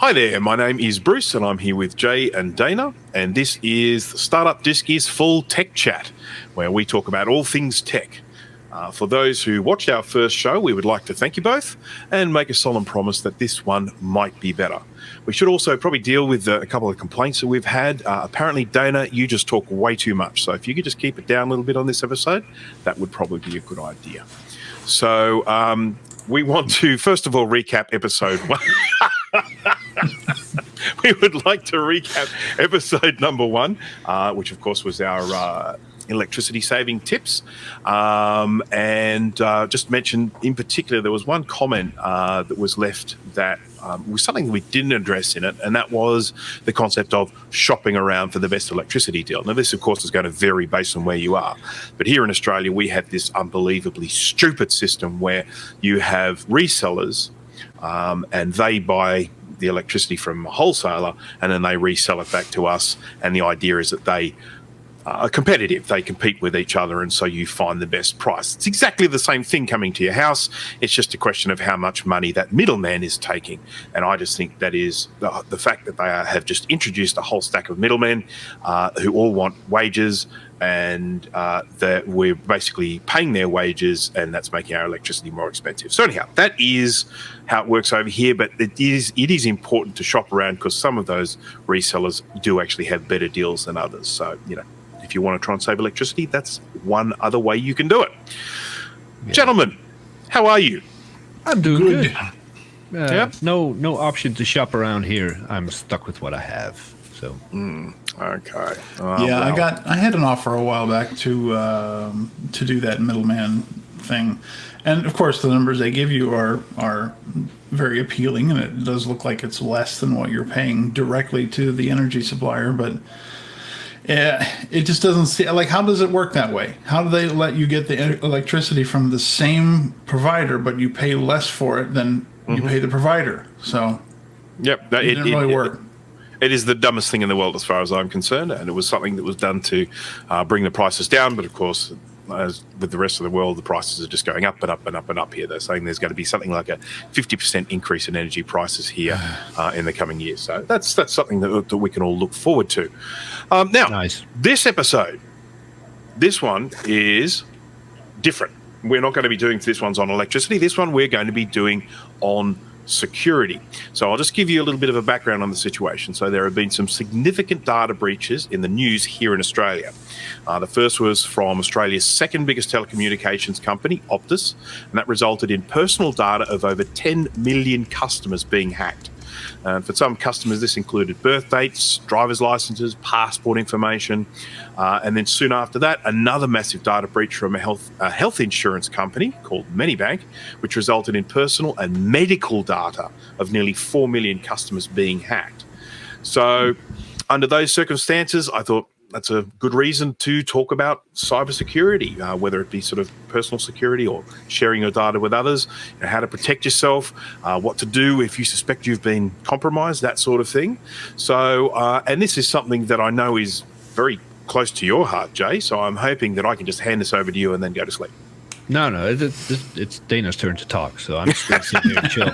Hi there, my name is Bruce and I'm here with Jay and Dana, and this is the Startup Disc is Full Tech Chat, where we talk about all things tech. For those who watched our first show, we would like to thank you both and make a solemn promise that this one might be better. We should also probably deal with a couple of complaints that we've had. Apparently, Dana, you just talk way too much, so if you could just keep it down a little bit on this episode, that would probably be a good idea. So we want to, first of all, recap episode one. We would like to recap episode number 1, which of course was our electricity saving tips, and just mention in particular there was one comment that was left that was something we didn't address in it, and that was the concept of shopping around for the best electricity deal. Now this of course is going to vary based on where you are, but here in Australia we have this unbelievably stupid system where you have resellers and they buy the electricity from a wholesaler and then they resell it back to us, and the idea is that they are competitive. They compete with each other, and so you find the best price. It's exactly the same thing coming to your house. It's just a question of how much money that middleman is taking, and I just think that is the fact that they have just introduced a whole stack of middlemen who all want wages, and that we're basically paying their wages, and that's making our electricity more expensive. So anyhow, that is how it works over here, but it is important to shop around because some of those resellers do actually have better deals than others. So, you know, if you want to try and save electricity, that's one other way you can do it. Yeah. Gentlemen, how are you? I'm doing good. Yeah? No option to shop around here. I'm stuck with what I have. So okay. I had an offer a while back to do that middleman thing, and of course the numbers they give you are very appealing, and it does look like it's less than what you're paying directly to the energy supplier, but it just doesn't see, like, how does it work that way? How do they let you get the electricity from the same provider, but you pay less for it than you pay the provider? So yep, it didn't really work. It is the dumbest thing in the world as far as I'm concerned, and it was something that was done to bring the prices down, but of course, as with the rest of the world, the prices are just going up and up and up and up here. They're saying there's going to be something like a 50% increase in energy prices here in the coming years. So that's something that we can all look forward to. Now, This episode, this one is different. We're not going to be doing this one's on electricity. This one we're going to be doing on security. So I'll just give you a little bit of a background on the situation. So there have been some significant data breaches in the news here in Australia. The first was from Australia's second biggest telecommunications company, Optus, and that resulted in personal data of over 10 million customers being hacked. And for some customers, this included birth dates, driver's licenses, passport information, and then soon after that, another massive data breach from a health insurance company called Medibank, which resulted in personal and medical data of nearly 4 million customers being hacked. So under those circumstances, I thought that's a good reason to talk about cybersecurity, whether it be sort of personal security or sharing your data with others, you know, how to protect yourself, what to do if you suspect you've been compromised, that sort of thing. So, and this is something that I know is very close to your heart, Jay, so I'm hoping that I can just hand this over to you and then go to sleep. No, it's Dana's turn to talk, so I'm just going to sit here and chill.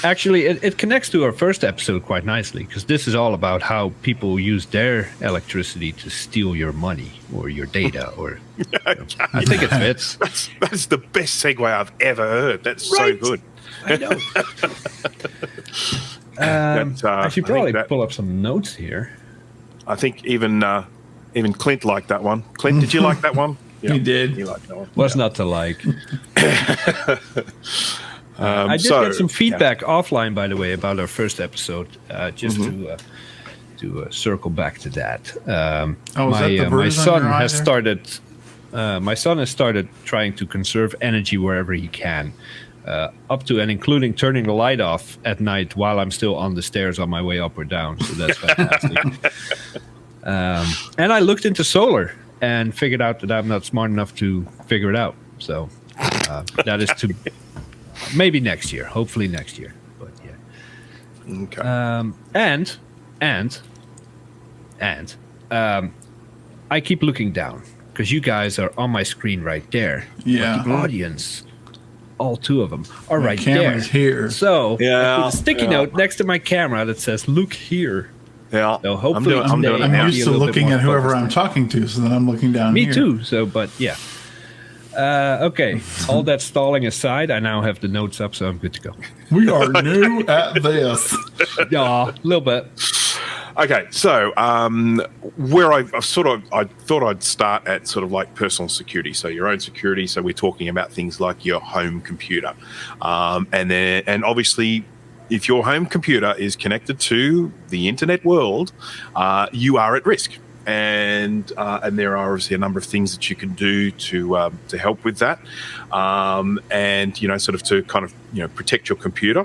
Actually, it connects to our first episode quite nicely, because this is all about how people use their electricity to steal your money or your data. Or I think it fits. That's the best segue I've ever heard. That's so good. I know. I should probably pull up some notes here. I think even Clint liked that one. Clint, did you like that one? Yeah, he did. He liked that one. What's not to like? I did get some feedback offline, by the way, about our first episode. Just to circle back to that. My son has started. My son has started trying to conserve energy wherever he can, up to and including turning the light off at night while I'm still on the stairs on my way up or down. So that's fantastic. And I looked into solar and figured out that I'm not smart enough to figure it out. So that is to maybe next year, hopefully next year. But yeah. Okay. And I keep looking down because you guys are on my screen right there. Yeah. But the audience all two of them are my right camera's there. Here. So I put a sticky note next to my camera that says, "Look here." Yeah. So hopefully I'm used to looking at whoever I'm talking to, so then I'm looking down here. Me too. So, but yeah. Okay. All that stalling aside, I now have the notes up, so I'm good to go. We are new at this. Yeah, a little bit. Okay, so where I thought I'd start at sort of like personal security, so your own security. So we're talking about things like your home computer, and obviously, if your home computer is connected to the internet world, you are at risk. And there are obviously a number of things that you can do to help with that, and sort of to kind of protect your computer.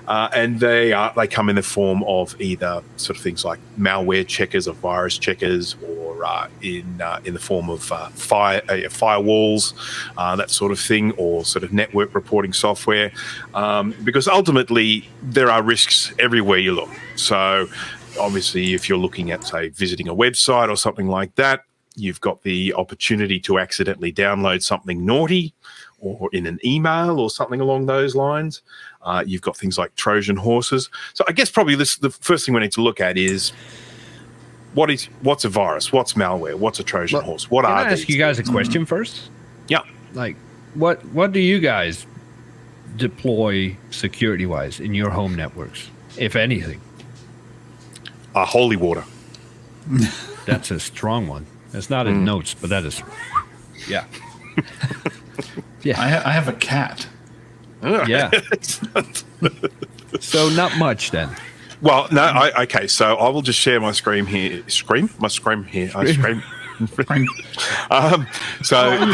And they come in the form of either sort of things like malware checkers or virus checkers, or in the form of firewalls, that sort of thing, or sort of network reporting software. Because ultimately there are risks everywhere you look. So obviously, if you're looking at, say, visiting a website or something like that, you've got the opportunity to accidentally download something naughty, or in an email or something along those lines. You've got things like Trojan horses. So I guess probably the first thing we need to look at is what's a virus, what's malware, what's a Trojan horse, what are these? Can I ask you guys a question first? Yeah. Like, what do you guys deploy security-wise in your home networks, if anything? Holy water. That's a strong one. It's not in notes, but that is, yeah. Yeah. I have a cat. Yeah. So not much then. Well, no. Okay. So I will just share my screen here. My screen here. I scream. So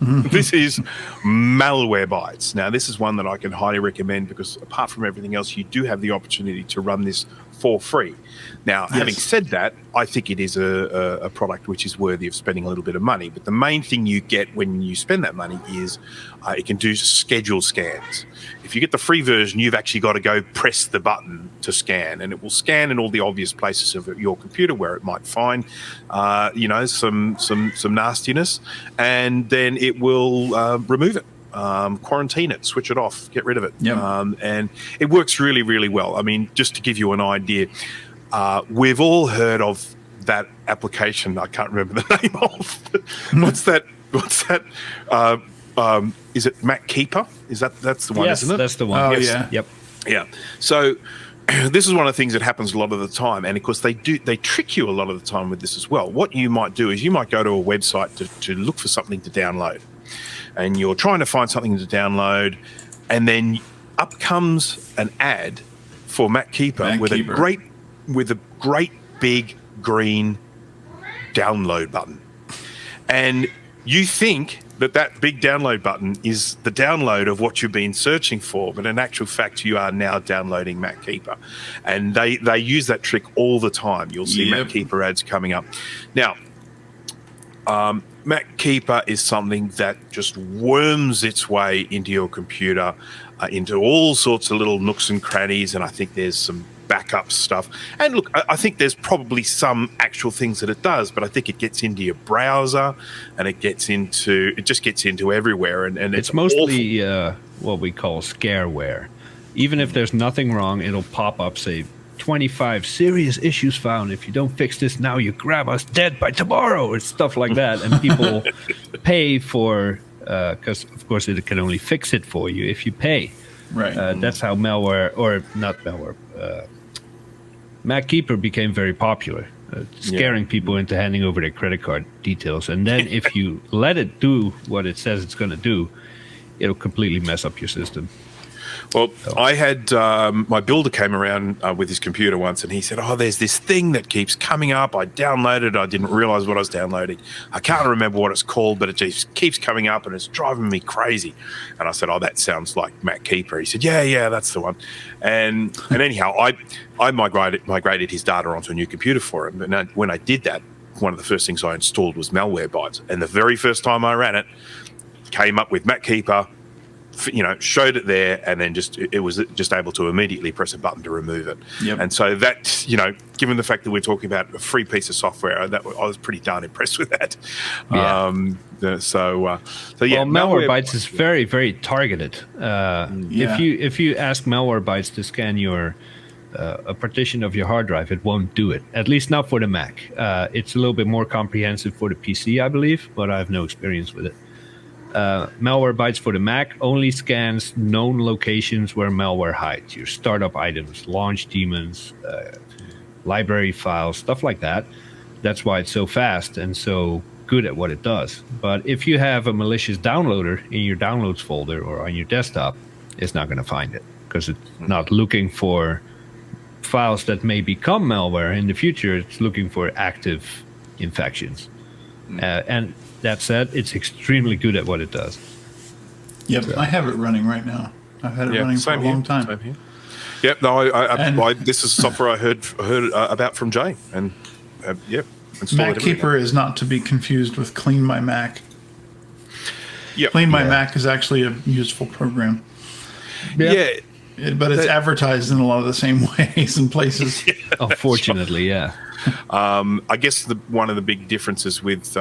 this is Malwarebytes. Now, this is one that I can highly recommend because apart from everything else, you do have the opportunity to run this for free. Now, having said that, I think it is a product which is worthy of spending a little bit of money. But the main thing you get when you spend that money is it can do scheduled scans. If you get the free version, you've actually got to go press the button to scan, and it will scan in all the obvious places of your computer where it might find, some nastiness, and then it will remove it. Quarantine it, switch it off, get rid of it. Yep. And it works really, really well. I mean, just to give you an idea, we've all heard of that application. I can't remember the name of. What's that? Is it MacKeeper? That's the one, yes, isn't it? That's the one. Oh, yes. yeah. Yep. Yeah. So this is one of the things that happens a lot of the time, and of course they trick you a lot of the time with this as well. What you might do is you might go to a website to look for something to download, and you're trying to find something to download, and then up comes an ad for MacKeeper with a great big green download button, and you think that big download button is the download of what you've been searching for, but in actual fact, you are now downloading MacKeeper. And they use that trick all the time. You'll see MacKeeper ads coming up. Now, MacKeeper is something that just worms its way into your computer, into all sorts of little nooks and crannies, and I think there's some backup stuff. And look, I think there's probably some actual things that it does, but I think it gets into your browser, and it just gets into everywhere, and it's mostly what we call scareware. Even if there's nothing wrong, it'll pop up, say, 25 serious issues found. If you don't fix this now, you grab us dead by tomorrow, or stuff like that. And people pay for, because of course it can only fix it for you if you pay. Right. That's how MacKeeper became very popular, scaring people into handing over their credit card details. And then if you let it do what it says it's going to do, it'll completely mess up your system. Well, I had my builder came around with his computer once, and he said, there's this thing that keeps coming up. I downloaded it. I didn't realize what I was downloading. I can't remember what it's called, but it just keeps coming up, and it's driving me crazy. And I said, that sounds like MacKeeper. He said, yeah, that's the one. And anyhow, I migrated his data onto a new computer for him. And when I did that, one of the first things I installed was Malwarebytes. And the very first time I ran it, came up with MacKeeper, showed it there, and then it was just able to immediately press a button to remove it. Yep. And so that, given the fact that we're talking about a free piece of software, I was pretty darn impressed with that. Yeah. So yeah. Well, Malwarebytes is very, very targeted. If you ask Malwarebytes to scan your a partition of your hard drive, it won't do it. At least not for the Mac. It's a little bit more comprehensive for the PC, I believe, but I have no experience with it. Malwarebytes for the Mac only scans known locations where malware hides, your startup items, launch daemons, library files, stuff like that. That's why it's so fast and so good at what it does. But if you have a malicious downloader in your downloads folder or on your desktop, it's not going to find it because it's not looking for files that may become malware in the future. It's looking for active infections. And that said, it's extremely good at what it does. Yep, so. I have it running right now. I've had it running for a long time. Same here. Yep, no, this is software I heard about from Jay, and MacKeeper is not to be confused with Clean My Mac. Yep. Clean My Mac is actually a useful program. Yeah. But it's advertised in a lot of the same ways and places. Unfortunately, yeah. I guess one of the big differences with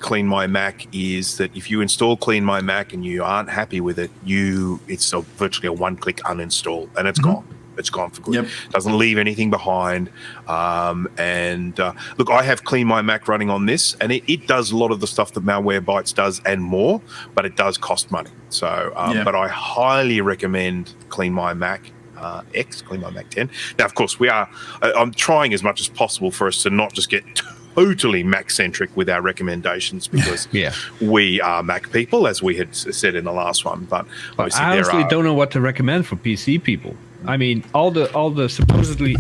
Clean My Mac is that if you install Clean My Mac and you aren't happy with it, it's virtually a one-click uninstall, and it's gone. It's gone for good. Yep. Doesn't leave anything behind. Look, I have Clean My Mac running on this, and it does a lot of the stuff that Malwarebytes does and more, but it does cost money. So, but I highly recommend Clean My Mac X, Clean My Mac 10. Now, of course, I'm trying as much as possible for us to not just get totally Mac-centric with our recommendations because we are Mac people, as we had said in the last one. But I honestly don't know what to recommend for PC people. I mean, all the supposedly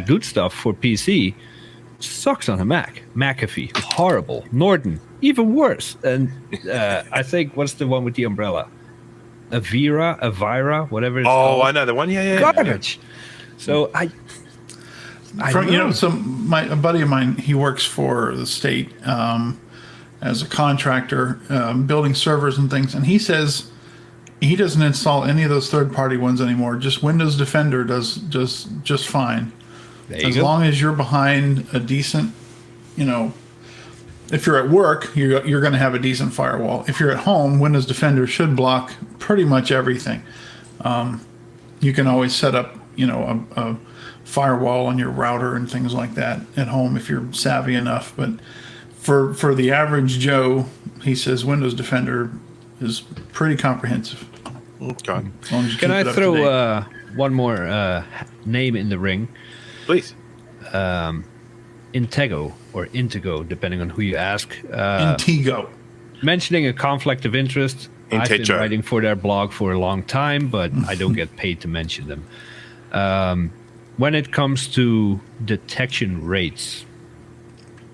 good stuff for PC sucks on a Mac. McAfee, horrible. Norton, even worse. And I think, what's the one with the umbrella? Avira, whatever it's called. I know the one. Yeah. Garbage. So a buddy of mine, he works for the state as a contractor, building servers and things, and he says he doesn't install any of those third-party ones anymore. Just Windows Defender does just fine. As long as you're behind a decent, if you're at work, you're going to have a decent firewall. If you're at home, Windows Defender should block pretty much everything. You can always set up, a firewall on your router and things like that at home if you're savvy enough. But for the average Joe, he says Windows Defender is pretty comprehensive. Okay. Can I throw one more name in the ring? Please. Intego or Intego, depending on who you ask. Intego. Mentioning a conflict of interest. I've been writing for their blog for a long time, but I don't get paid to mention them. When it comes to detection rates,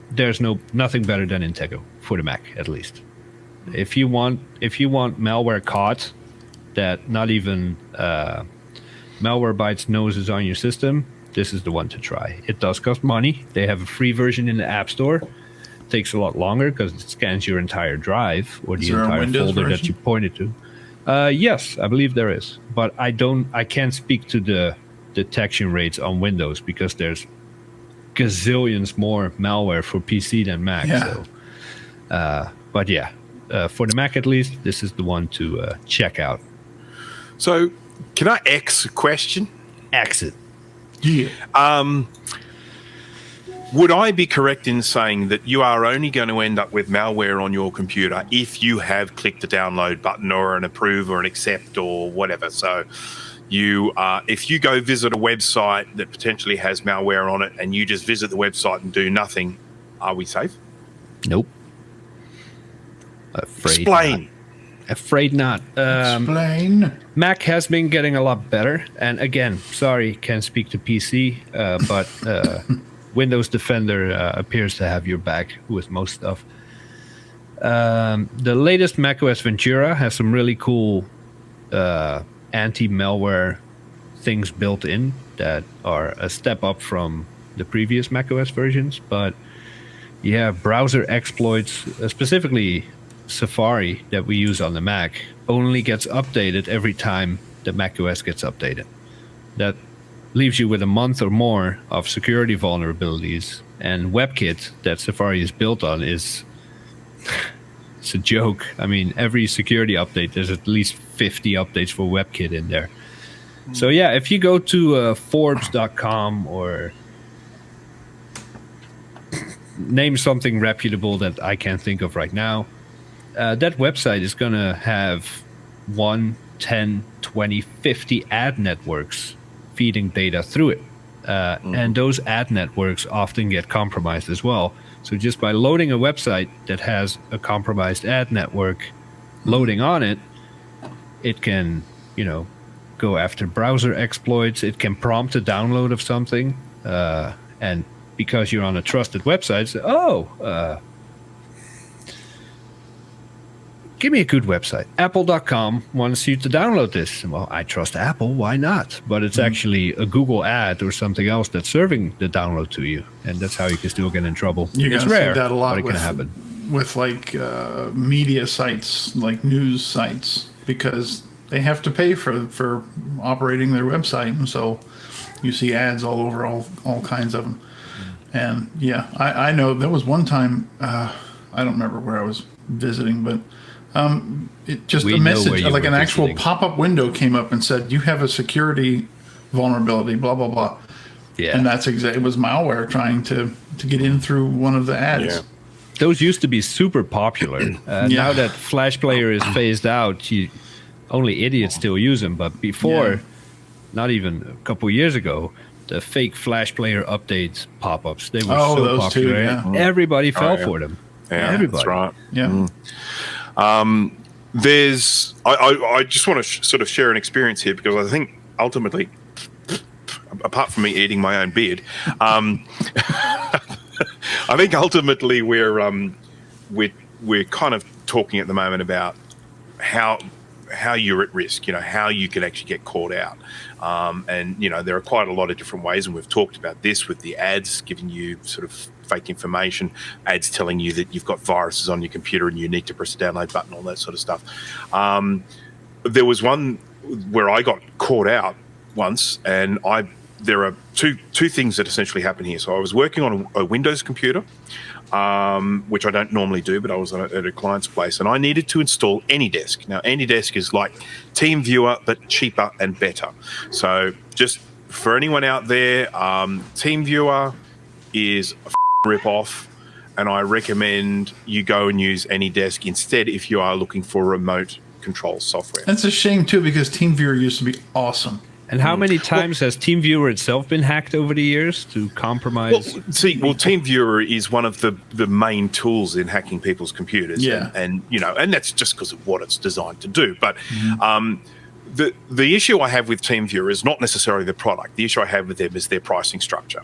there's nothing better than Intego for the Mac, at least. If you want malware caught that not even Malwarebytes knows is on your system, this is the one to try. It does cost money. They have a free version in the App Store. It takes a lot longer because it scans your entire drive or the entire folder that you pointed to. Yes, I believe there is, but I can't speak to the detection rates on Windows because there's gazillions more malware for PC than Mac. Yeah. So, but yeah. For the Mac, at least, this is the one to check out. So, can I X a question? Exit. Yeah. Would I be correct in saying that you are only going to end up with malware on your computer if you have clicked the download button or an approve or an accept or whatever? So, if you go visit a website that potentially has malware on it and you just visit the website and do nothing, are we safe? Nope. Afraid not. Explain. Mac has been getting a lot better, and again, sorry, can't speak to PC, but Windows Defender appears to have your back with most stuff. The latest macOS Ventura has some really cool anti-malware things built in that are a step up from the previous macOS versions, but yeah, browser exploits, specifically Safari that we use on the Mac, only gets updated every time the macOS gets updated. That leaves you with a month or more of security vulnerabilities. And WebKit that Safari is built on is it's a joke. I mean, every security update, there's at least 50 updates for WebKit in there. So yeah, if you go to Forbes.com or name something reputable that I can't think of right now, that website is going to have 1, 10, 20, 50 ad networks feeding data through it. And those ad networks often get compromised as well. So just by loading a website that has a compromised ad network loading on it, it can, go after browser exploits. It can prompt a download of something. And because you're on a trusted website, give me a good website. Apple.com wants you to download this. Well, I trust Apple. Why not? But it's actually a Google ad or something else that's serving the download to you. And that's how you can still get in trouble. It's rare, that a lot but it can happen. With media sites, like news sites, because they have to pay for operating their website. And so you see ads all over all kinds of them. And yeah, I know there was one time, I don't remember where I was visiting, but it just a message, like an actual pop-up window came up and said, you have a security vulnerability, blah, blah, blah. Yeah. And that's it was malware trying to get in through one of the ads. Yeah. Those used to be super popular. Now that Flash Player is phased out, only idiots still use them. But before, not even a couple of years ago, the fake Flash Player updates pop-ups, they were so popular. Too, yeah. Everybody fell for them. Yeah, everybody. That's right. Yeah. I just want to sort of share an experience here, because I think ultimately, apart from me eating my own beard, I think ultimately we're kind of talking at the moment about how you're at risk, how you can actually get caught out. And there are quite a lot of different ways, and we've talked about this with the ads giving you sort of fake information, ads telling you that you've got viruses on your computer and you need to press the download button, all that sort of stuff. There was one where I got caught out once, and there are two things that essentially happen here. So I was working on a Windows computer, which I don't normally do, but I was at a client's place, and I needed to install AnyDesk. Now, AnyDesk is like TeamViewer, but cheaper and better. So just for anyone out there, TeamViewer is a rip-off, and I recommend you go and use AnyDesk instead if you are looking for remote control software. That's a shame, too, because TeamViewer used to be awesome. And how many times has TeamViewer itself been hacked over the years to compromise? TeamViewer is one of the main tools in hacking people's computers. Yeah. And that's just because of what it's designed to do. But the issue I have with TeamViewer is not necessarily the product. The issue I have with them is their pricing structure.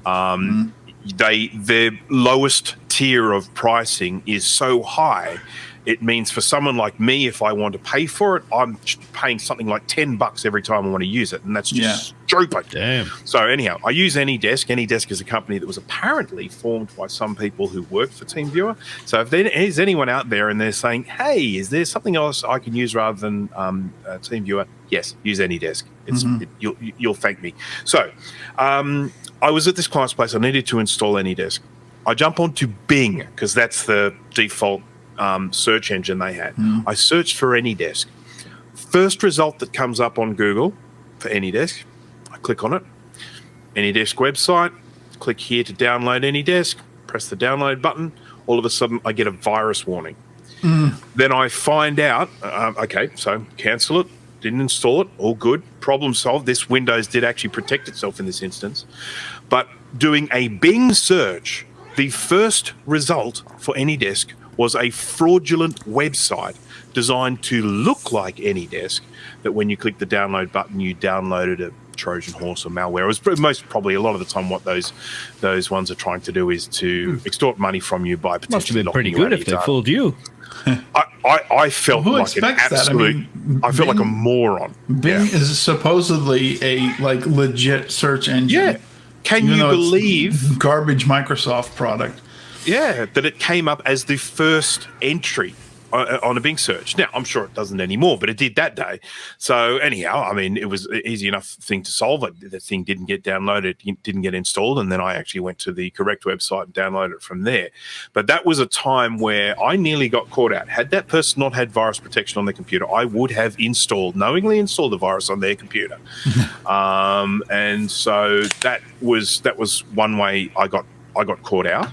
Their lowest tier of pricing is so high, it means for someone like me, if I want to pay for it, I'm paying something like $10 every time I want to use it, and that's just stupid. Damn. So anyhow, I use AnyDesk. AnyDesk is a company that was apparently formed by some people who work for TeamViewer. So if there is anyone out there and they're saying, hey, is there something else I can use rather than TeamViewer? Yes, use AnyDesk. You'll thank me. So I was at this client's place. I needed to install AnyDesk. I jump onto Bing, because that's the default search engine they had. I searched for AnyDesk. First result that comes up on Google for AnyDesk, I click on it. AnyDesk website, click here to download AnyDesk, press the download button. All of a sudden, I get a virus warning. Then I find out, so cancel it, didn't install it, all good, problem solved. This Windows did actually protect itself in this instance. But doing a Bing search, the first result for AnyDesk was a fraudulent website designed to look like AnyDesk, that when you click the download button, you downloaded a Trojan horse or malware. It was most probably a lot of the time what those ones are trying to do is to extort money from you by potentially locking you out of your data. Must have been pretty good if they fooled you. I felt like an absolute. I felt like a moron. Bing is supposedly a legit search engine. Yeah. Can you believe garbage Microsoft product? Yeah, that it came up as the first entry on a Bing search. Now, I'm sure it doesn't anymore, but it did that day. So anyhow, I mean, it was an easy enough thing to solve. The thing didn't get downloaded, didn't get installed, and then I actually went to the correct website and downloaded it from there. But that was a time where I nearly got caught out. Had that person not had virus protection on their computer, I would have knowingly installed the virus on their computer. And so that was one way I got caught out.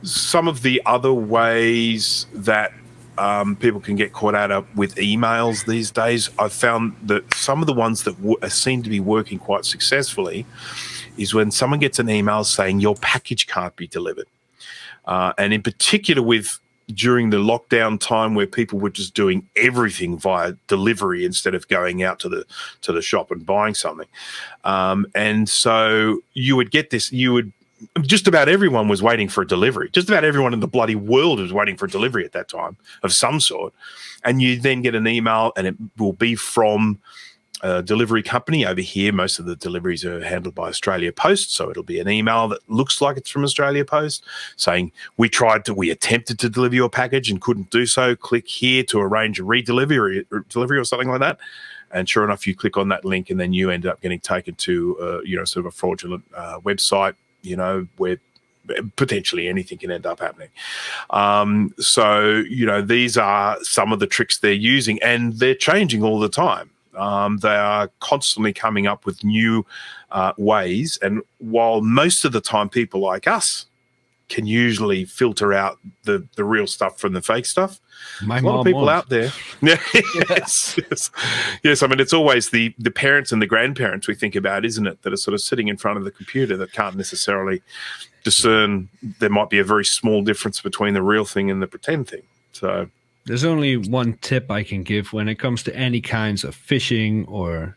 Some of the other ways that people can get caught out with emails these days, I've found that some of the ones that seem to be working quite successfully is when someone gets an email saying your package can't be delivered. And in particular during the lockdown time where people were just doing everything via delivery instead of going out to the shop and buying something. And so you would get this, just about everyone was waiting for a delivery. Just about everyone in the bloody world was waiting for a delivery at that time of some sort. And you then get an email and it will be from a delivery company. Over here, most of the deliveries are handled by Australia Post. So it'll be an email that looks like it's from Australia Post saying, we attempted to deliver your package and couldn't do so. Click here to arrange a redelivery or something like that. And sure enough, you click on that link and then you end up getting taken to, sort of a fraudulent website, where potentially anything can end up happening. So, these are some of the tricks they're using, and they're changing all the time. They are constantly coming up with new ways. And while most of the time people like us can usually filter out the real stuff from the fake stuff, a lot of people out there. Yes. I mean, it's always the parents and the grandparents we think about, isn't it, that are sort of sitting in front of the computer that can't necessarily discern. There might be a very small difference between the real thing and the pretend thing. So there's only one tip I can give when it comes to any kinds of phishing or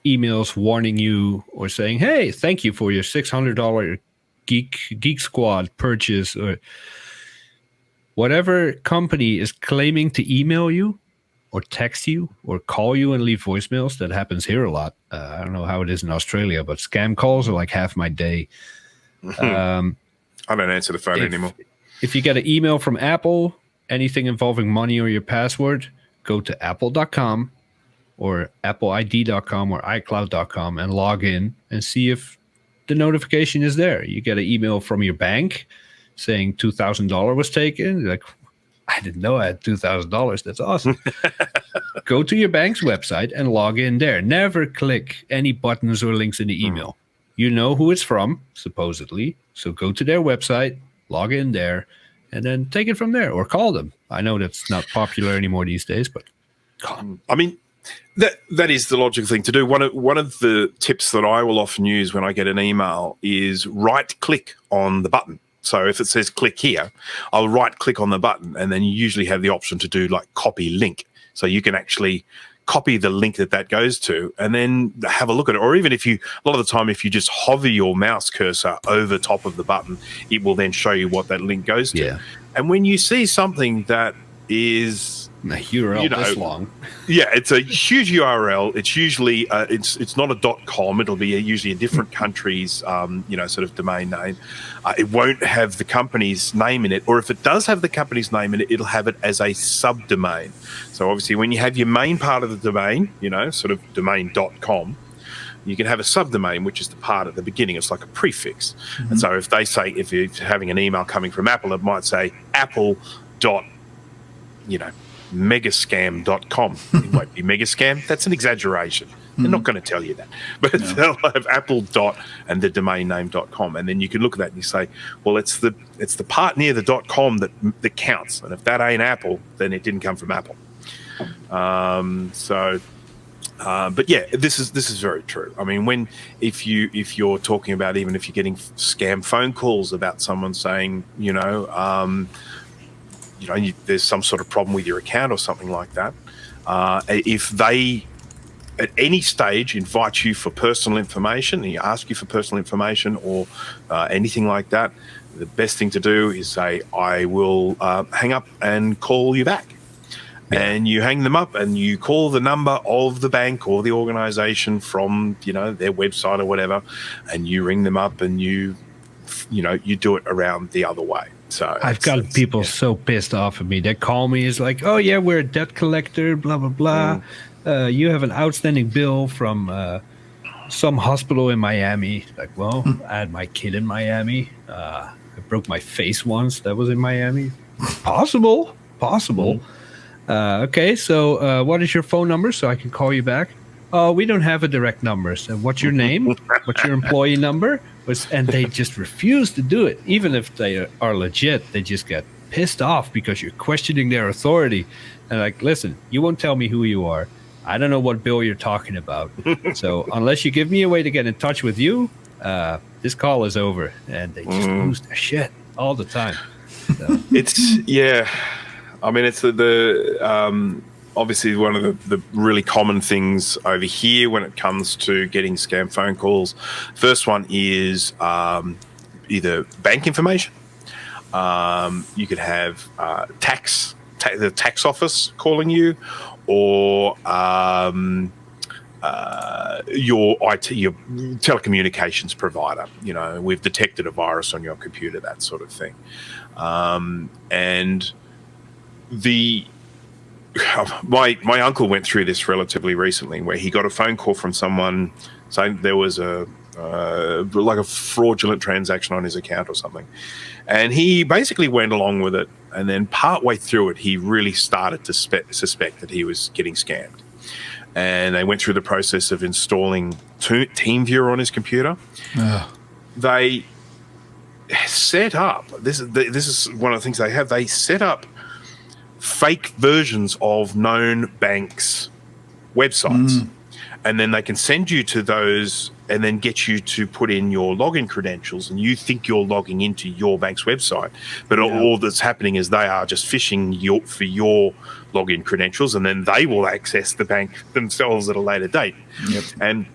emails warning you or saying, hey, thank you for your $600 Geek Squad purchase, or whatever company is claiming to email you or text you or call you and leave voicemails. That happens here a lot. I don't know how it is in Australia, but scam calls are like half my day. I don't answer the phone anymore. If you get an email from Apple, anything involving money or your password, go to apple.com or appleid.com or icloud.com and log in and see if the notification is there. You get an email from your bank saying $2,000 was taken. You're like, I didn't know I had $2,000. That's awesome. Go to your bank's website and log in there. Never click any buttons or links in the email. You know who it's from, supposedly. So go to their website, log in there, and then take it from there or call them. I know that's not popular anymore these days, but call them. I mean, that is the logical thing to do. One of the tips that I will often use when I get an email is right-click on the button. So if it says click here, I'll right-click on the button, and then you usually have the option to do like copy link. So you can actually copy the link that goes to and then have a look at it. Or even a lot of the time, if you just hover your mouse cursor over top of the button, it will then show you what that link goes to. Yeah. And when you see something that is a URL this long. Yeah, it's a huge URL. It's usually it's not a .com. It'll be usually a different country's sort of domain name. It won't have the company's name in it, or if it does have the company's name in it, it'll have it as a subdomain. So obviously, when you have your main part of the domain, sort of domain.com, you can have a subdomain, which is the part at the beginning. It's like a prefix. Mm-hmm. And so if you're having an email coming from Apple, it might say apple. Megascam.com. It won't be megascam. That's an exaggeration. They're not going to tell you that. But they'll have apple. And the domain name.com. And then you can look at that and you say, well, it's the part near the .com that counts. And if that ain't Apple, then it didn't come from Apple. But yeah, this is very true. I mean, if you're talking about, even if you're getting scam phone calls about someone saying, there's some sort of problem with your account or something like that. If they, at any stage, invite you for personal information, and you ask you for personal information or anything like that, the best thing to do is say, I will hang up and call you back. Yeah. And you hang them up and you call the number of the bank or the organization from, their website or whatever, and you ring them up and you you do it around the other way. So I've got people so pissed off at me. They call me. It's like, oh yeah, we're a debt collector. Blah blah blah. You have an outstanding bill from some hospital in Miami. Like, well, I had my kid in Miami. I broke my face once. That was in Miami. Possible. Okay, so what is your phone number so I can call you back? Oh, we don't have a direct number. So what's your name? What's your employee number? And they just refuse to do it. Even if they are legit, they just get pissed off because you're questioning their authority. And like, listen, you won't tell me who you are. I don't know what bill you're talking about. So unless you give me a way to get in touch with you, this call is over. And they just lose their shit all the time. So. It's the obviously one of the really common things over here when it comes to getting scam phone calls. First one is either bank information. You could have the tax office calling you, or your telecommunications provider. We've detected a virus on your computer, that sort of thing. And my uncle went through this relatively recently, where he got a phone call from someone saying there was a fraudulent transaction on his account or something, and he basically went along with it. And then partway through it, he really started to suspect that he was getting scammed. And they went through the process of installing TeamViewer on his computer. They set up this is one of the things they have. They set up fake versions of known banks' websites, and then they can send you to those and then get you to put in your login credentials, and you think you're logging into your bank's website, but all that's happening is they are just phishing for your login credentials, and then they will access the bank themselves at a later date. Yep. And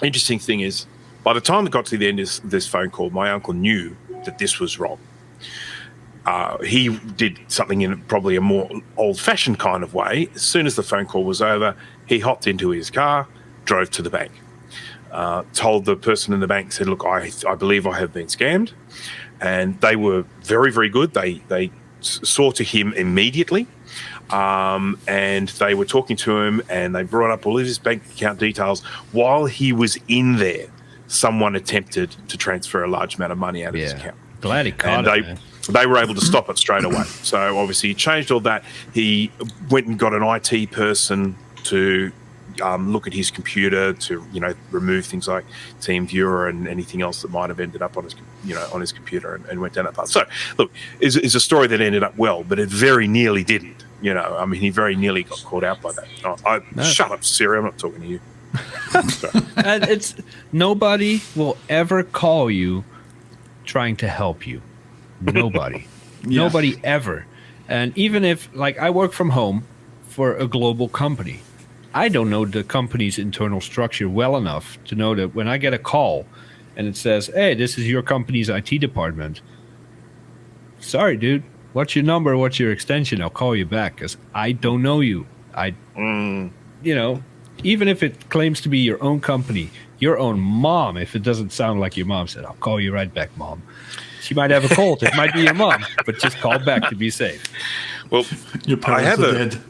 interesting thing is, by the time it got to the end of this phone call, my uncle knew that this was wrong. He did something in probably a more old-fashioned kind of way. As soon as the phone call was over, he hopped into his car, drove to the bank, told the person in the bank, said, look, I believe I have been scammed. And they were very, very good. They saw to him immediately, and they were talking to him, and they brought up all of his bank account details. While he was in there, someone attempted to transfer a large amount of money out of his account. Glad he caught it, man. They were able to stop it straight away. So obviously he changed all that. He went and got an IT person to look at his computer to remove things like TeamViewer and anything else that might have ended up on his computer, and went down that path. So look, is a story that ended up well, but it very nearly didn't. He very nearly got caught out by that. Shut up, Siri. I'm not talking to you. And it's nobody will ever call you trying to help you. Nobody. Nobody ever. And even if, like, I work from home for a global company, I don't know the company's internal structure well enough to know that when I get a call and it says, hey, this is your company's IT department, sorry, dude, what's your number? What's your extension? I'll call you back, because I don't know you. Even if it claims to be your own company, your own mom, if it doesn't sound like your mom, said, I'll call you right back, Mom. She might have a cold. It might be your mom, but just call back to be safe. Well, your parents are dead.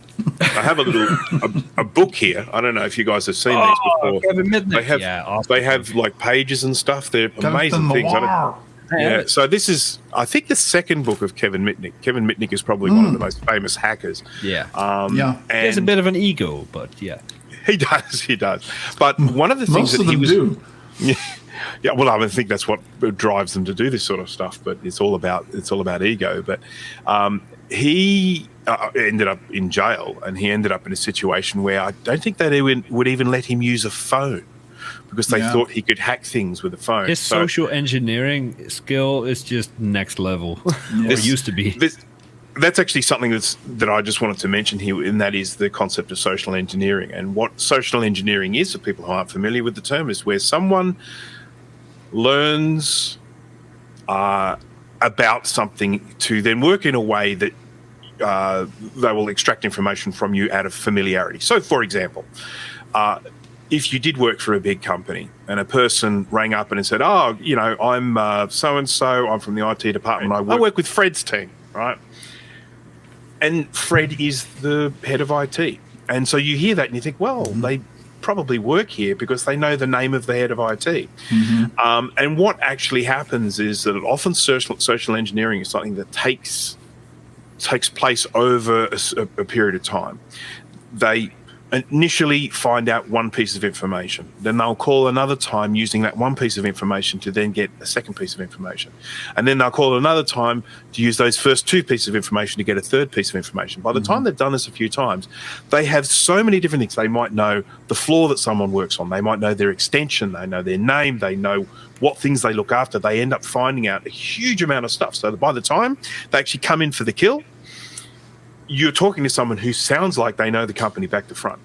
I have a book here. I don't know if you guys have seen these before. Kevin Mitnick. They have like pages and stuff. They're amazing things. So this is, I think, the second book of Kevin Mitnick. Kevin Mitnick is probably one of the most famous hackers. Yeah. And he has a bit of an ego, but yeah. He does. But one of the things that he was do. Yeah, well, I think that's what drives them to do this sort of stuff. But it's all about ego. But he ended up in jail, and he ended up in a situation where I don't think they would even let him use a phone, because they thought he could hack things with a phone. His social engineering skill is just next level. Or used to be. That's actually something that I just wanted to mention here, and that is the concept of social engineering. And what social engineering is, for people who aren't familiar with the term, is where someone learns about something to then work in a way that they will extract information from you out of familiarity. So, for example, if you did work for a big company and a person rang up and said, oh, I'm so-and-so, I'm from the IT department, I work with Fred's team, right? And Fred is the head of IT. And so you hear that and you think, well, they probably work here because they know the name of the head of IT. And what actually happens is that often social engineering is something that takes place over a period of time. They initially find out one piece of information. Then they'll call another time using that one piece of information to then get a second piece of information. And then they'll call another time to use those first two pieces of information to get a third piece of information. By the time they've done this a few times, they have so many different things. They might know the floor that someone works on. They might know their extension. They know their name. They know what things they look after. They end up finding out a huge amount of stuff. So that by the time they actually come in for the kill, you're talking to someone who sounds like they know the company back to front.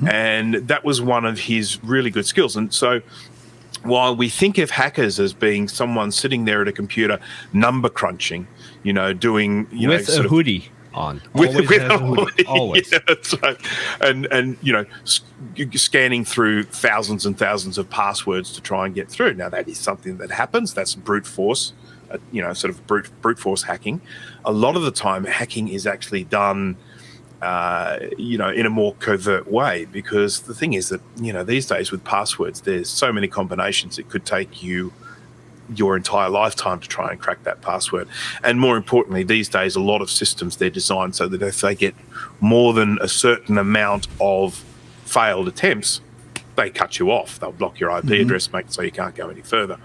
And that was one of his really good skills. And so while we think of hackers as being someone sitting there at a computer number crunching, doing, with a hoodie on. With a hoodie. Always. Yeah, that's right. And scanning through thousands and thousands of passwords to try and get through. Now, that is something that happens. That's brute force. Sort of brute force hacking. A lot of the time, hacking is actually done, in a more covert way, because the thing is that, these days with passwords, there's so many combinations. It could take you your entire lifetime to try and crack that password. And more importantly, these days, a lot of systems, they're designed so that if they get more than a certain amount of failed attempts, they cut you off. They'll block your IP address, make it so you can't go any further.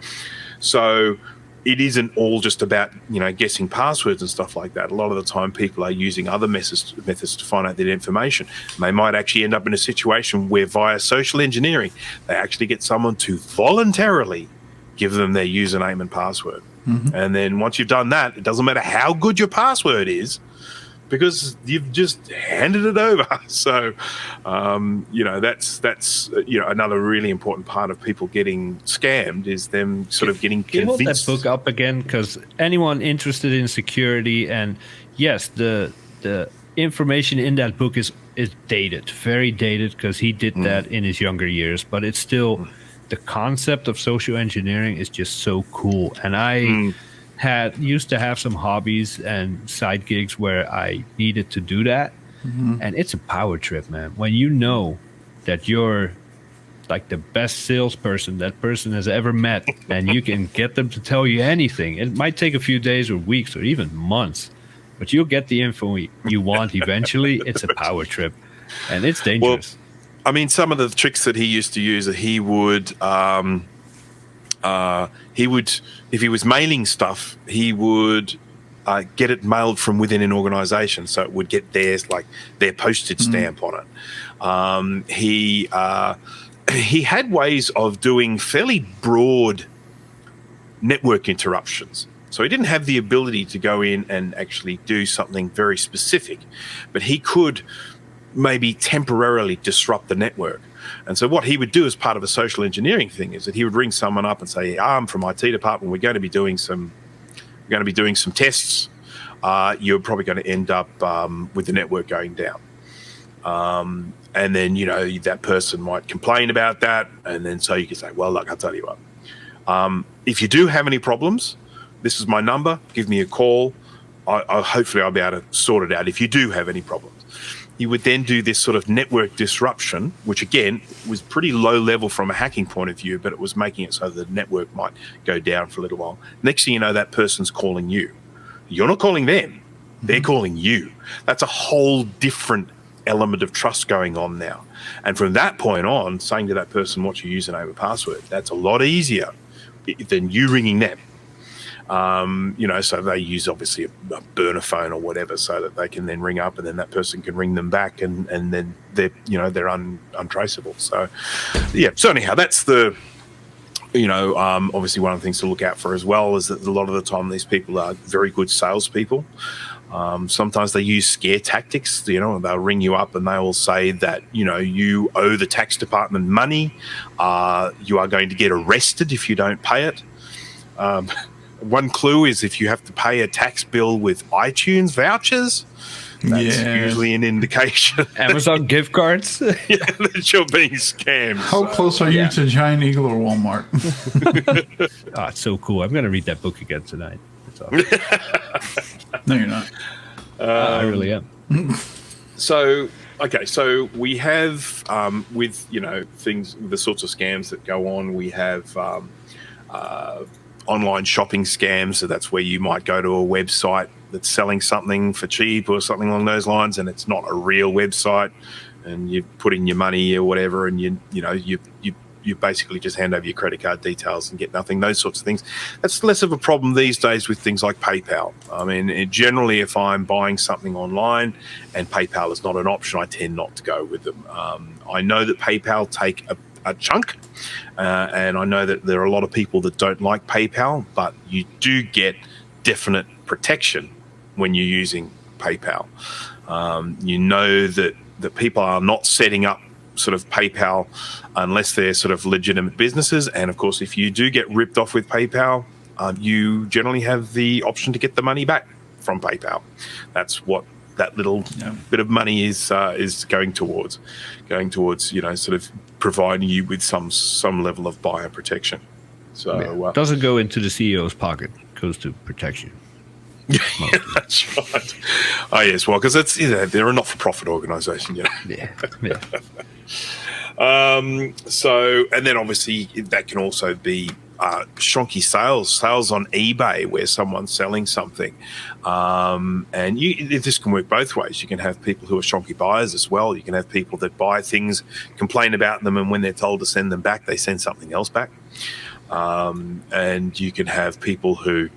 So it isn't all just about, guessing passwords and stuff like that. A lot of the time people are using other methods to find out that information. And they might actually end up in a situation where via social engineering, they actually get someone to voluntarily give them their username and password. And then once you've done that, it doesn't matter how good your password is, because you've just handed it over. So, that's another really important part of people getting scammed is them sort of getting convinced. Can you hold that book up again? Because anyone interested in security, and yes, the information in that book is dated, very dated, because he did that in his younger years. But it's still the concept of social engineering is just so cool, and I used to have some hobbies and side gigs where I needed to do that. And it's a power trip, man. When you know that you're like the best salesperson that person has ever met, and you can get them to tell you anything. It might take a few days or weeks or even months, but you'll get the info you want eventually. It's a power trip, and it's dangerous. Well, I mean, some of the tricks that he used to use, that he would if he was mailing stuff, he would get it mailed from within an organization, so it would get their postage stamp on it. He had ways of doing fairly broad network interruptions. So he didn't have the ability to go in and actually do something very specific, but he could maybe temporarily disrupt the network. And so what he would do as part of a social engineering thing is that he would ring someone up and say, I'm from IT department, we're going to be doing some tests. You're probably going to end up with the network going down. And then, that person might complain about that. And then so you can say, well, look, I'll tell you what. If you do have any problems, this is my number. Give me a call. Hopefully I'll be able to sort it out if you do have any problems. He would then do this sort of network disruption, which again was pretty low level from a hacking point of view, but it was making it so the network might go down for a little while. Next thing you know, that person's calling you. You're not calling them. They're calling you. That's a whole different element of trust going on now. And from that point on, saying to that person what's your username and password, that's a lot easier than you ringing them. So they use obviously a burner phone or whatever, so that they can then ring up, and then that person can ring them back, and then they're untraceable. So yeah. So anyhow, that's the obviously one of the things to look out for as well is that a lot of the time these people are very good salespeople. Sometimes they use scare tactics. They'll ring you up and they will say that you owe the tax department money. You are going to get arrested if you don't pay it. One clue is if you have to pay a tax bill with iTunes vouchers, That's usually an indication. Amazon gift cards. That you're being scammed. How close are you to Giant Eagle or Walmart? It's so cool. I'm going to read that book again tonight. That's awesome. No, you're not. I really am. So we have with things, the sorts of scams that go on. We have online shopping scams. So that's where you might go to a website that's selling something for cheap or something along those lines, and it's not a real website, and you put in your money or whatever, and you basically just hand over your credit card details and get nothing, those sorts of things. That's less of a problem these days with things like PayPal. I mean, generally, if I'm buying something online and PayPal is not an option, I tend not to go with them. I know that PayPal take a chunk, and I know that there are a lot of people that don't like PayPal, but you do get definite protection when you're using PayPal. You know that people are not setting up sort of PayPal unless they're sort of legitimate businesses. And of course, if you do get ripped off with PayPal, you generally have the option to get the money back from PayPal. That's what that little bit of money is going towards, sort of providing you with some level of buyer protection. So doesn't go into the CEO's pocket, it goes to protection. Yeah, that's right. Oh yes, well, because they're a not-for-profit organisation, Yeah. So, and then obviously that can also be shonky sales on eBay where someone's selling something, and this can work both ways. You can have people who are shonky buyers as well. You can have people that buy things, complain about them, and when they're told to send them back, they send something else back. And you can have people who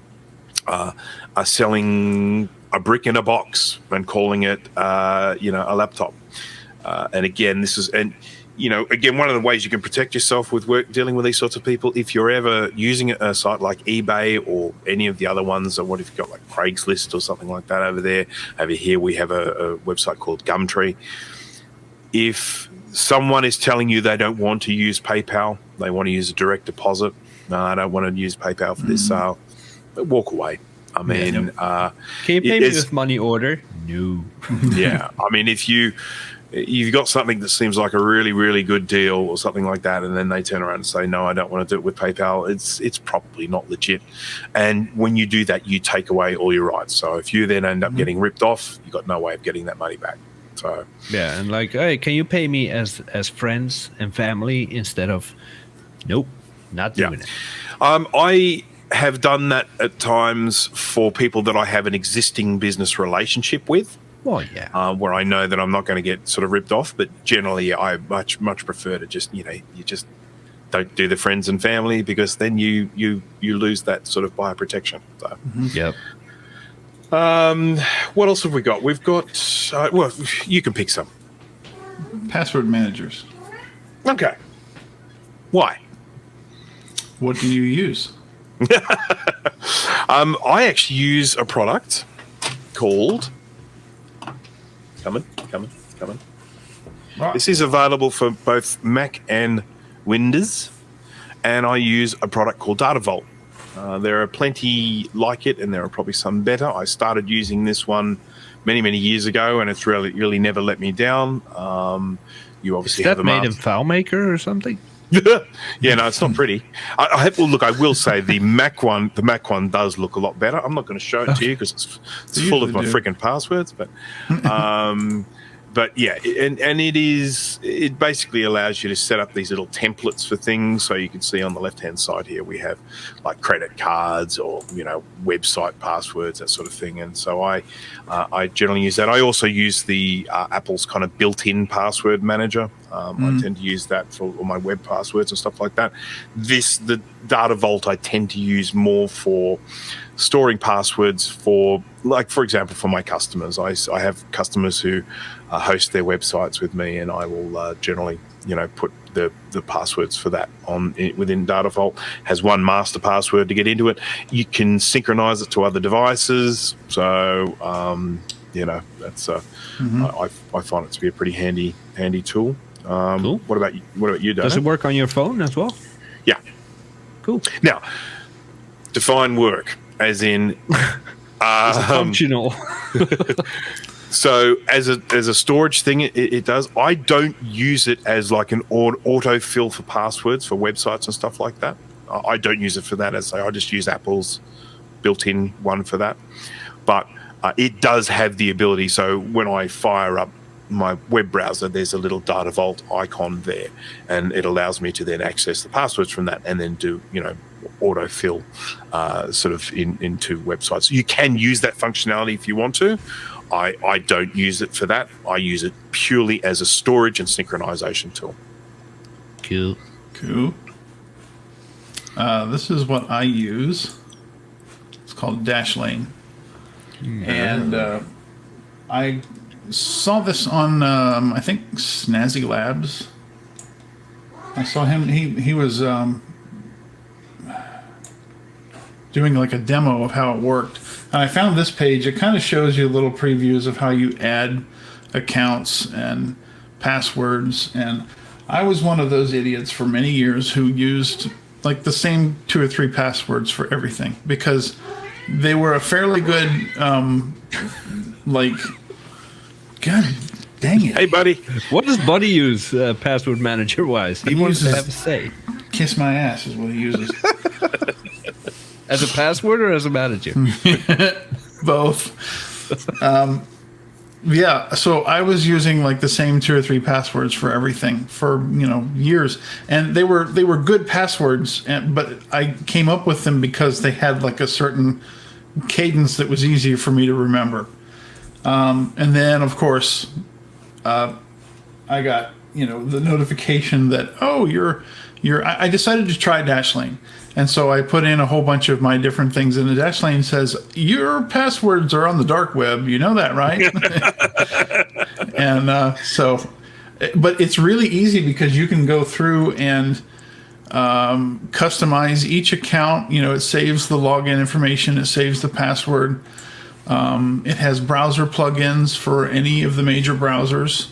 are selling a brick in a box and calling it, a laptop. And again, one of the ways you can protect yourself with dealing with these sorts of people, if you're ever using a site like eBay or any of the other ones, or what if you've got like Craigslist or something like that over there. Over here, we have a website called Gumtree. If someone is telling you they don't want to use PayPal, they want to use a direct deposit, no, I don't want to use PayPal for this sale, but walk away. I mean, can you pay me with money order? No. Yeah, I mean, if you've got something that seems like a really, really good deal or something like that, and then they turn around and say, no, I don't want to do it with PayPal, it's probably not legit. And when you do that, you take away all your rights. So if you then end up getting ripped off, you've got no way of getting that money back. So yeah, and like, hey, can you pay me as friends and family instead of, nope, not doing it. I have done that at times for people that I have an existing business relationship with. Well, yeah. Where I know that I'm not going to get sort of ripped off, but generally I much prefer to just, you just don't do the friends and family, because then you lose that sort of buyer protection. So. Yep. What else have we got? We've got, well, you can pick some. Password managers. Okay. Why? What do you use? I actually use a product called Coming. Right. This is available for both Mac and Windows, and I use a product called Data Vault. There are plenty like it, and there are probably some better. I started using this one many years ago, and it's really never let me down. You obviously have a made in FileMaker or something? Yeah, no, it's not pretty. I will say the Mac one does look a lot better. I'm not going to show it to you because it's full of my freaking passwords, but yeah, and it basically allows you to set up these little templates for things. So you can see on the left hand side here we have like credit cards or website passwords, that sort of thing. And so I generally use that. I also use the Apple's kind of built-in password manager. I tend to use that for all my web passwords and stuff like that. The Data Vault I tend to use more for storing passwords for example, for my customers. I have customers who host their websites with me, and I will generally, put the passwords for that within Data Vault. Has one master password to get into it. You can synchronize it to other devices. So, that's I find it to be a pretty handy tool. Cool. What about you, Dana? Does it work on your phone as well? Yeah. Cool. Now, define work as in functional. So as a storage thing, it does. I don't use it as like an autofill for passwords for websites and stuff like that. I don't use it for that. I just use Apple's built-in one for that. But it does have the ability. So when I fire up my web browser, there's a little data vault icon there, and it allows me to then access the passwords from that and then do, autofill sort of into websites. You can use that functionality if you want to. I don't use it for that. I use it purely as a storage and synchronization tool. Cool. This is what I use. It's called Dashlane. And I saw this on, I think, Snazzy Labs. I saw him. He was doing like a demo of how it worked. And I found this page. It kind of shows you little previews of how you add accounts and passwords. And I was one of those idiots for many years who used like the same 2 or 3 passwords for everything, because they were a fairly good, God dang it. Hey, buddy. What does Buddy use password manager-wise? He wants to have a say. Kiss my ass is what he uses. As a password or as a manager? Both. Yeah, so I was using like the same 2 or 3 passwords for everything for years, and they were good passwords, but I came up with them because they had like a certain cadence that was easier for me to remember. And then of course, I got the notification that I decided to try Dashlane. And so I put in a whole bunch of my different things, and the Dashlane says, your passwords are on the dark web. You know that, right? And but it's really easy because you can go through and customize each account. It saves the login information. It saves the password. It has browser plugins for any of the major browsers,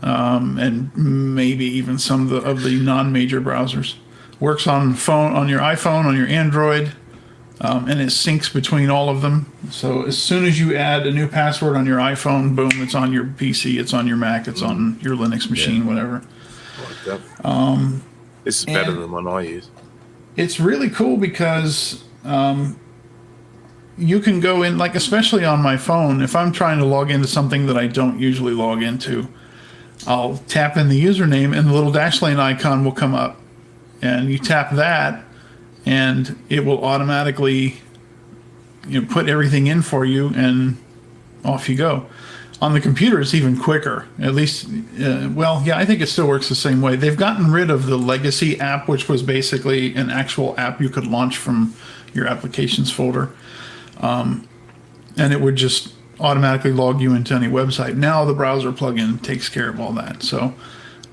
and maybe even some of the non-major browsers. Works on your iPhone, on your Android, and it syncs between all of them. So as soon as you add a new password on your iPhone, boom, it's on your PC, it's on your Mac, it's on your Linux machine, whatever. Like that. This is better than the one I use. It's really cool because you can go in, like especially on my phone, if I'm trying to log into something that I don't usually log into, I'll tap in the username and the little Dashlane icon will come up. And you tap that, and it will automatically put everything in for you, and off you go. On the computer, it's even quicker. At least, I think it still works the same way. They've gotten rid of the legacy app, which was basically an actual app you could launch from your applications folder. And it would just automatically log you into any website. Now the browser plugin takes care of all that. So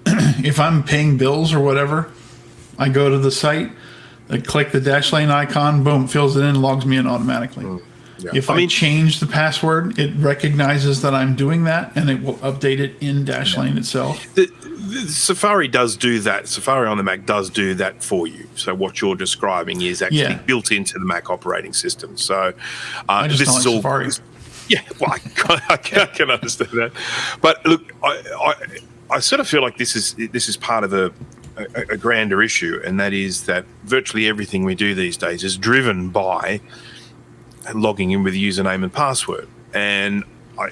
if I'm paying bills or whatever, I go to the site, I click the Dashlane icon, boom, fills it in, logs me in automatically. Yeah. If I change the password, it recognizes that I'm doing that, and it will update it in Dashlane itself. The Safari does do that. Safari on the Mac does do that for you. So what you're describing is actually built into the Mac operating system. So this is all Safari. Yeah, well, I can understand that. But look, I sort of feel like this is part of a grander issue, and that is that virtually everything we do these days is driven by logging in with a username and password. And I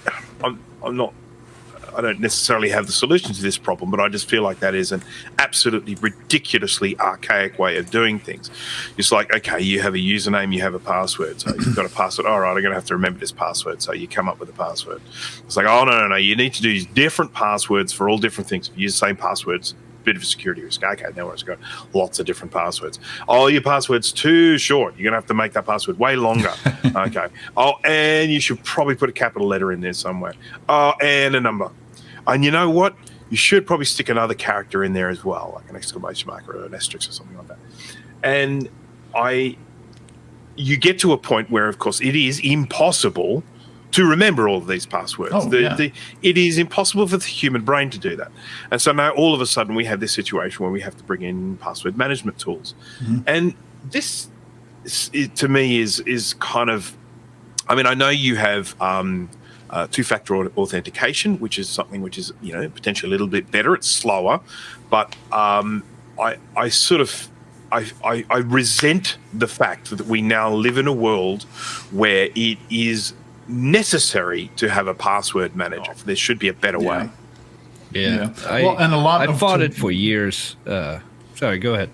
don't necessarily have the solution to this problem, but I just feel like that is an absolutely ridiculously archaic way of doing things. It's like, okay, you have a username, you have a password, so you've got a password. All right, I'm going to have to remember this password, so you come up with a password. It's like, oh, no, you need to do different passwords for all different things. If you use the same passwords, bit of a security risk. Okay, now it's got lots of different passwords. Oh, your password's too short. You're going to have to make that password way longer. Okay. Oh, and you should probably put a capital letter in there somewhere. Oh, and a number. And you know what? You should probably stick another character in there as well, like an exclamation mark or an asterisk or something like that. And you get to a point where, of course, it is impossible to remember all of these passwords. It is impossible for the human brain to do that. And so now all of a sudden we have this situation where we have to bring in password management tools. Mm-hmm. And this, to me, is kind of, I mean, I know you have two-factor authentication, which is something which is potentially a little bit better. It's slower, but I resent the fact that we now live in a world where it is necessary to have a password manager. There should be a better way. Yeah. And I fought it for years. Sorry, go ahead.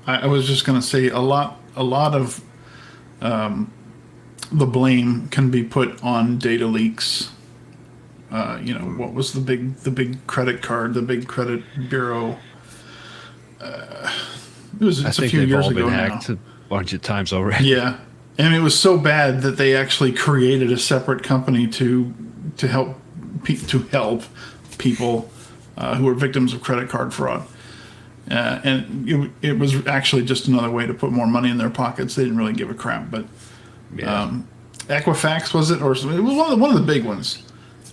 I was just going to say a lot of the blame can be put on data leaks. What was the big credit card, the big credit bureau? It's a few years ago now. Hacked a bunch of times already. Yeah, and it was so bad that they actually created a separate company to help people who were victims of credit card fraud. And it was actually just another way to put more money in their pockets. They didn't really give a crap. But Equifax, was it? Or it was one of the big ones.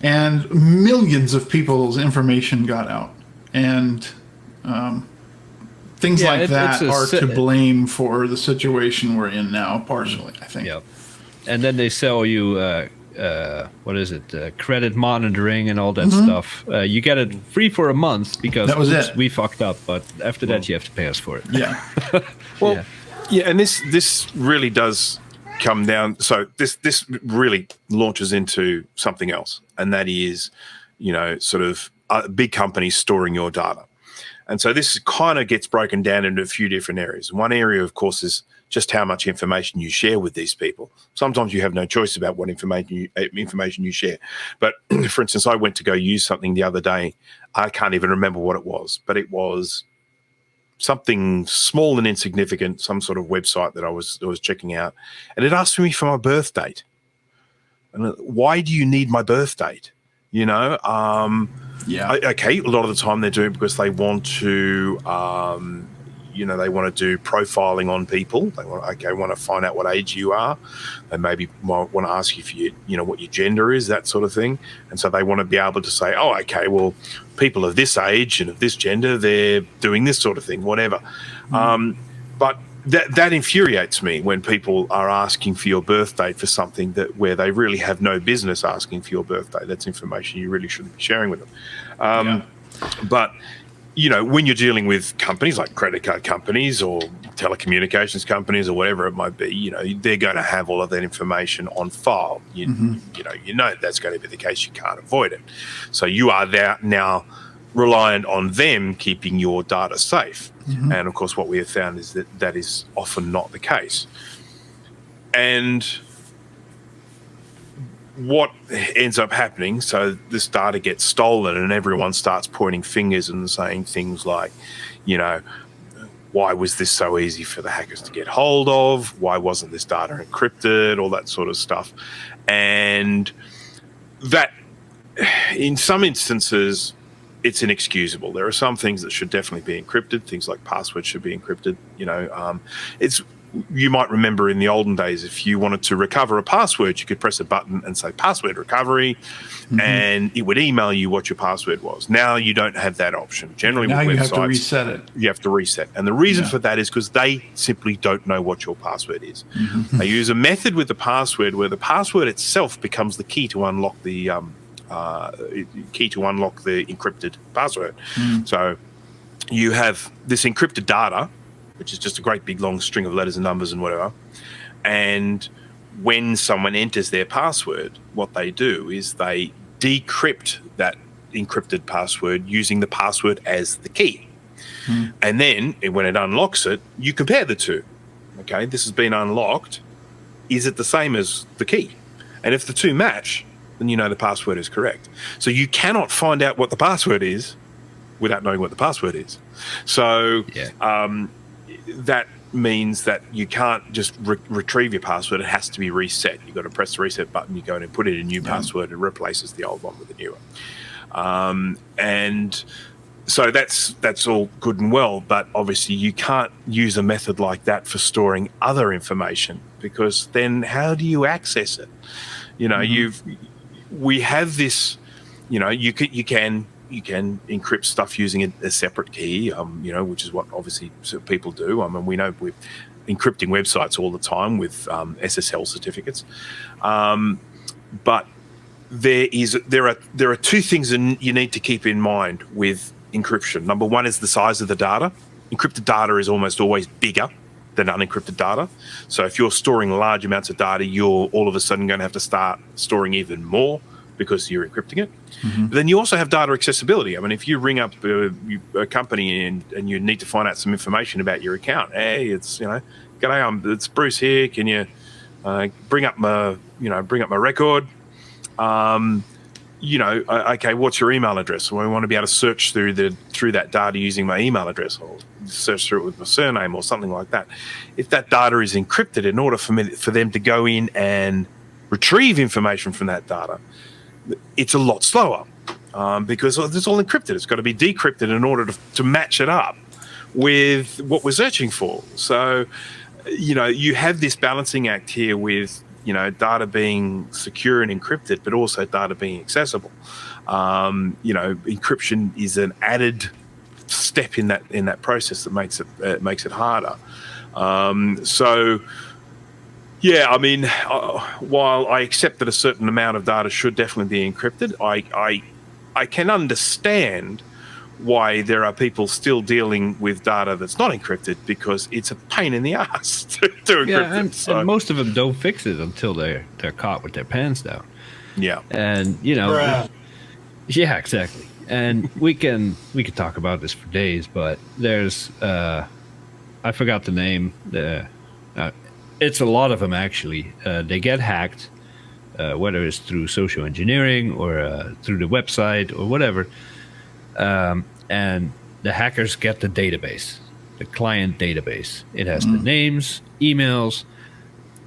And millions of people's information got out. And things like that are to blame for the situation we're in now, partially, I think. Yep. And then they sell you, credit monitoring and all that stuff. You get it free for a month because we fucked up, but after that you have to pay us for it. Yeah. And this really does come down. So this really launches into something else, and that is, sort of big companies storing your data. And so this kind of gets broken down into a few different areas. One area, of course, is just how much information you share with these people. Sometimes you have no choice about what information you share. But for instance, I went to go use something the other day. I can't even remember what it was, but it was something small and insignificant, some sort of website that I was checking out, and it asked me for my birth date. And why do you need my birth date? Okay, a lot of the time they're doing it because they want to, they want to do profiling on people. They want to find out what age you are. They maybe want to ask you for what your gender is, that sort of thing. And so they want to be able to say, oh, okay, well, people of this age and of this gender, they're doing this sort of thing, whatever. But that infuriates me when people are asking for your birth date for something where they really have no business asking for your birth date. That's information you really shouldn't be sharing with them. But when you're dealing with companies like credit card companies or telecommunications companies or whatever it might be, they're going to have all of that information on file. That's going to be the case. You can't avoid it. So you are now reliant on them keeping your data safe. And of course, what we have found is that is often not the case. And what ends up happening, so this data gets stolen and everyone starts pointing fingers and saying things like, why was this so easy for the hackers to get hold of? Why wasn't this data encrypted? All that sort of stuff. And that, in some instances, it's inexcusable. There are some things that should definitely be encrypted. Things like passwords should be encrypted. You might remember in the olden days, if you wanted to recover a password, you could press a button and say password recovery, and it would email you what your password was. Now you don't have that option. Generally, now with you websites, have to reset it. You have to reset. And the reason for that is because they simply don't know what your password is. They use a method with the password where the password itself becomes the key to unlock the encrypted password. So you have this encrypted data, which is just a great big long string of letters and numbers and whatever. And when someone enters their password, what they do is they decrypt that encrypted password using the password as the key. And then when it unlocks it, you compare the two. Okay, this has been unlocked. Is it the same as the key? And if the two match, then the password is correct. So you cannot find out what the password is without knowing what the password is. So that means that you can't just retrieve your password. It has to be reset. You've got to press the reset button. You go in and put in a new password. It replaces the old one with a new one. And so that's all good and well, but obviously you can't use a method like that for storing other information, because then how do you access it? We have this, you can encrypt stuff using a separate key, which is what obviously people do. I mean, we know we're encrypting websites all the time with SSL certificates. But there are two things that you need to keep in mind with encryption. Number one is the size of the data. Encrypted data is almost always bigger than unencrypted data. So if you're storing large amounts of data, you're all of a sudden going to have to start storing even more because you're encrypting it. But then you also have data accessibility. I mean, if you ring up a company and you need to find out some information about your account, hey, it's, g'day, it's Bruce here. Can you bring up my record? Okay, what's your email address? Well, we want to be able to search through that data using my email address, or search through it with my surname or something like that. If that data is encrypted, in order for them to go in and retrieve information from that data, it's a lot slower because it's all encrypted. It's got to be decrypted in order to match it up with what we're searching for. So, you have this balancing act here with data being secure and encrypted, but also data being accessible. Encryption is an added step in that process that makes it harder. While I accept that a certain amount of data should definitely be encrypted, I can understand why there are people still dealing with data that's not encrypted, because it's a pain in the ass to encrypt it. And most of them don't fix it until they're caught with their pants down. Yeah. And yeah, exactly. And we can talk about this for days, but there's I forgot the name. It's a lot of them actually. They get hacked, whether it's through social engineering or through the website or whatever. And the hackers get the database, the client database. It has the names, emails.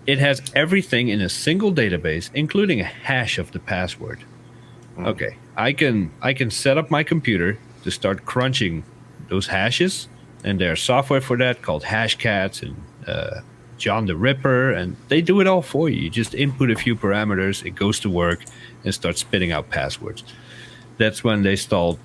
It has everything in a single database, including a hash of the password. Okay, I can set up my computer to start crunching those hashes, and there's software for that called Hashcats and John the Ripper, and they do it all for you. You just input a few parameters, it goes to work, and starts spitting out passwords. That's when they start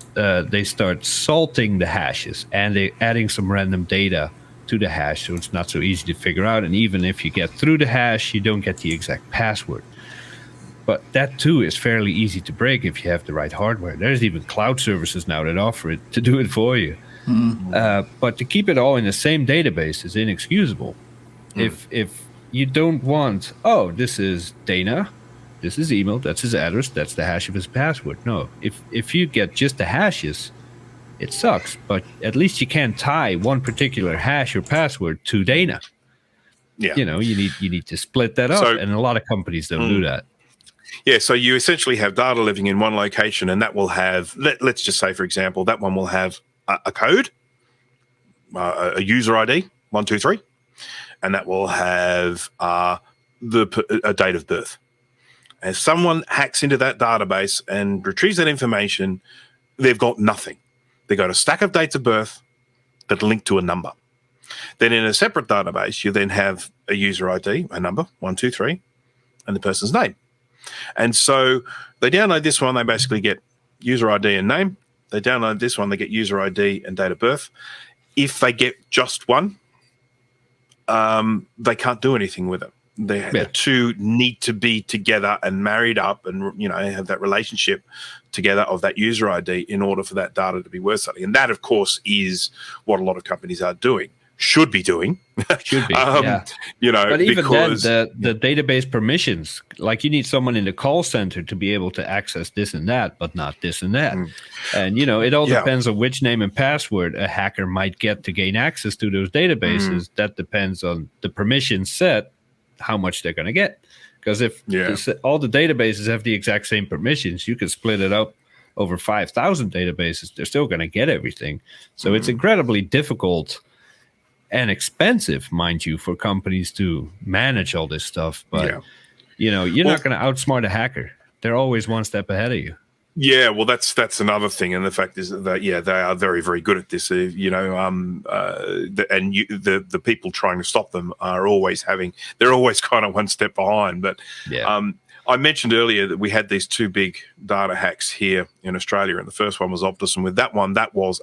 salting the hashes, and they're adding some random data to the hash, so it's not so easy to figure out. And even if you get through the hash, you don't get the exact password. But that too is fairly easy to break if you have the right hardware. There's even cloud services now that offer it to do it for you. But to keep it all in the same database is inexcusable. If you don't want, this is Dana, this is email, that's his address, that's the hash of his password. No, if you get just the hashes, it sucks. But at least you can tie one particular hash or password to Dana. Yeah, you need to split that up, and a lot of companies don't do that. Yeah, so you essentially have data living in one location, and that will have, let's just say, for example, that one will have a code, a user ID, 123, and that will have a date of birth. As someone hacks into that database and retrieves that information, they've got nothing. They've got a stack of dates of birth that link to a number. Then in a separate database, you then have a user ID, a number, 123, and the person's name. And so they download this one, they basically get user ID and name. They download this one, they get user ID and date of birth. If they get just one, they can't do anything with it. The two need to be together and married up and, have that relationship together of that user ID in order for that data to be worth something. And that, of course, is what a lot of companies are doing. Should be doing. Should be, But even because, then, the database permissions, like you need someone in the call center to be able to access this and that, but not this and that. And, it all depends on which name and password a hacker might get to gain access to those databases. That depends on the permission set, how much they're going to get. Because if all the databases have the exact same permissions, you can split it up over 5,000 databases. They're still going to get everything. So it's incredibly difficult and expensive, mind you, for companies to manage all this stuff. But, you're not going to outsmart a hacker. They're always one step ahead of you. Yeah, well, that's another thing. And the fact is that, they are very, very good at this, and the people trying to stop them are always they're always kind of one step behind. But I mentioned earlier that we had these two big data hacks here in Australia, and the first one was Optus. And with that one, that was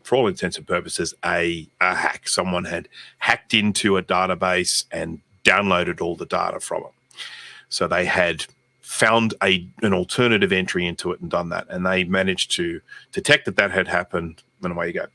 for all intents and purposes, a hack. Someone had hacked into a database and downloaded all the data from it. So they had found an alternative entry into it and done that, and they managed to detect that had happened, and away you go.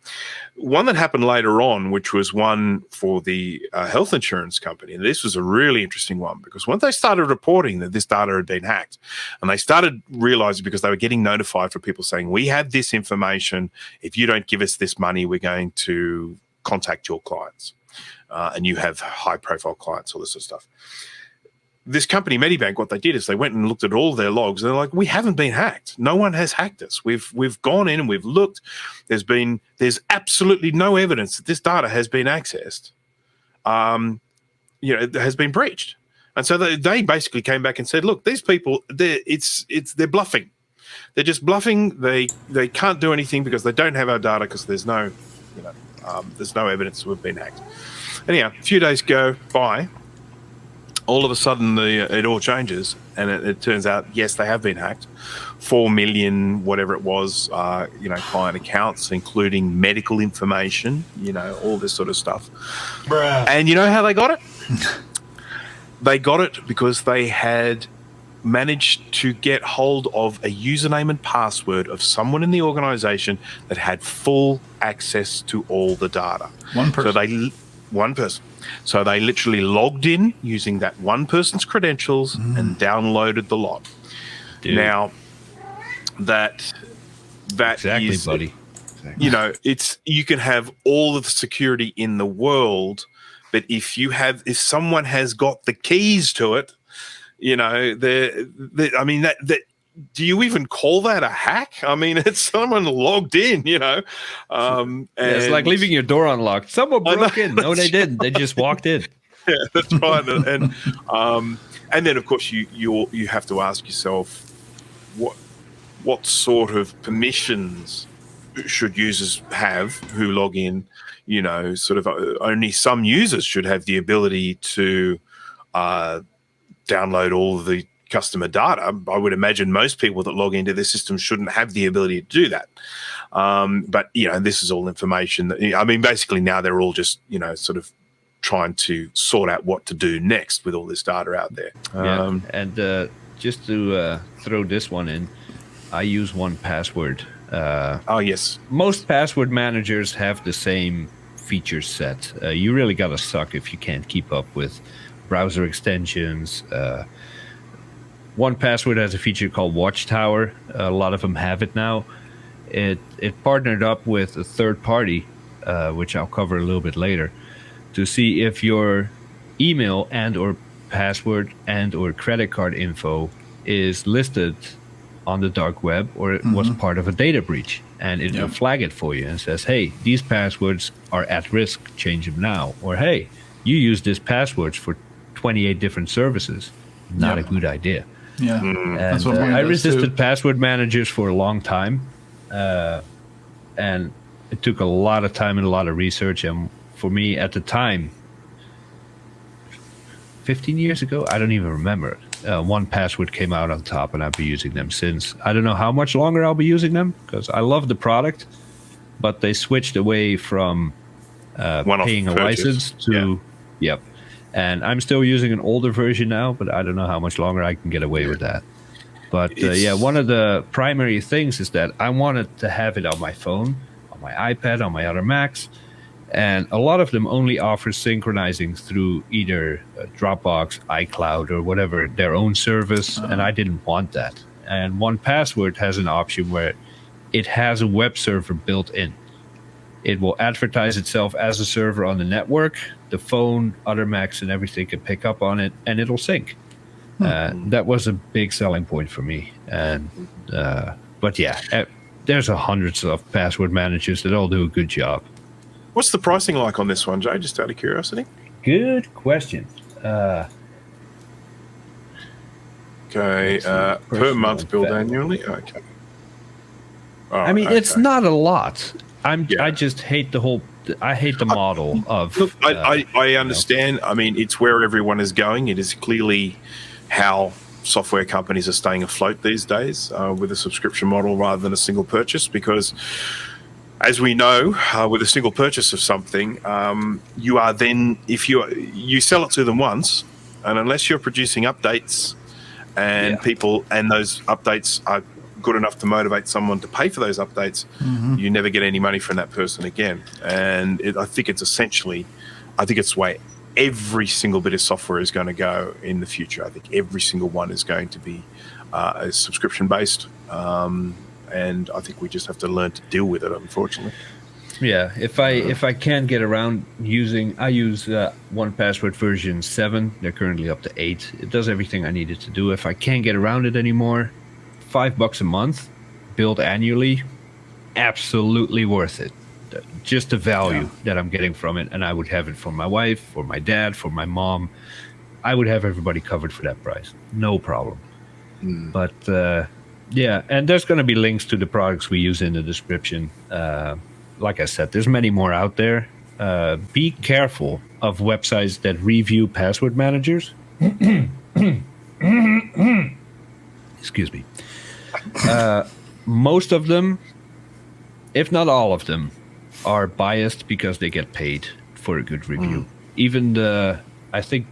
One that happened later on, which was one for the health insurance company, and this was a really interesting one, because once they started reporting that this data had been hacked, and they started realizing, because they were getting notified for people saying, we have this information, if you don't give us this money, we're going to contact your clients, and you have high profile clients, all this sort of stuff. This company, Medibank, what they did is they went and looked at all their logs, and they're like, we haven't been hacked. No one has hacked us. We've gone in and we've looked. There's absolutely no evidence that this data has been accessed. It has been breached. And so they basically came back and said, look, these people, they're bluffing. They're just bluffing. They can't do anything because they don't have our data, because there's no evidence that we've been hacked. Anyhow, a few days go by. All of a sudden, it all changes, and it turns out, yes, they have been hacked. 4 million, whatever it was, client accounts, including medical information, all this sort of stuff. Bruh. And you know how they got it? They got it because they had managed to get hold of a username and password of someone in the organization that had full access to all the data. One person. One person. So they literally logged in using that one person's credentials and downloaded the lot. Dude. Now, that exactly, is, buddy. Exactly. You can have all of the security in the world, but if someone has got the keys to it, do you even call that a hack? I mean, it's someone logged in, it's like leaving your door unlocked. Someone broke in. No, they didn't. They just walked in. Yeah, that's right. And then, of course, you have to ask yourself, what sort of permissions should users have who log in? Sort of only some users should have the ability to download all of the customer data. I would imagine most people that log into this system shouldn't have the ability to do that. But this is all information that, basically now they're all just, sort of trying to sort out what to do next with all this data out there. And just to throw this one in, I use 1Password. Oh, yes. Most password managers have the same feature set. You really got to suck if you can't keep up with browser extensions. 1Password has a feature called Watchtower. A lot of them have it now. It partnered up with a third party, which I'll cover a little bit later, to see if your email and or password and or credit card info is listed on the dark web, or it was part of a data breach. And it will flag it for you and says, hey, these passwords are at risk, change them now. Or, hey, you use this passwords for 28 different services. Not a good idea. Yeah, that's what I resisted password managers for a long time, and it took a lot of time and a lot of research. And for me, at the time, 15 years ago, I don't even remember. 1Password came out on top, and I've been using them since. I don't know how much longer I'll be using them, because I love the product, but they switched away from paying a license to And I'm still using an older version now, but I don't know how much longer I can get away with that. But one of the primary things is that I wanted to have it on my phone, on my iPad, on my other Macs. And a lot of them only offer synchronizing through either Dropbox, iCloud, or whatever, their own service. And I didn't want that. And 1Password has an option where it has a web server built in. It will advertise itself as a server on the network. The phone, other Macs, and everything can pick up on it, and it'll sync. That was a big selling point for me. And but there's hundreds of password managers that all do a good job. What's the pricing like on this one, Jay? Just out of curiosity. Good question. Okay, per month billed annually. Okay. It's not a lot. I just hate I hate the model of. Look, I understand. It's where everyone is going. It is clearly how software companies are staying afloat these days with a subscription model rather than a single purchase. Because, as we know, with a single purchase of something, you are then, if you sell it to them once, and unless you're producing updates and people, and those updates are good enough to motivate someone to pay for those updates, you never get any money from that person again. And I think it's essentially, I think it's the way every single bit of software is going to go in the future. I think every single one is going to be subscription based, and I think we just have to learn to deal with it, unfortunately. Yeah, if I can get around I use 1Password version 7. They're currently up to 8. It does everything I need it to do. If I can't get around it anymore, $5 a month, billed annually, absolutely worth it. Just the value that I'm getting from it, and I would have it for my wife, for my dad, for my mom. I would have everybody covered for that price, no problem. But yeah, and there's going to be links to the products we use in the description. Like I said, there's many more out there. Be careful of websites that review password managers. Excuse me. Most of them, if not all of them, are biased because they get paid for a good review. Even I think,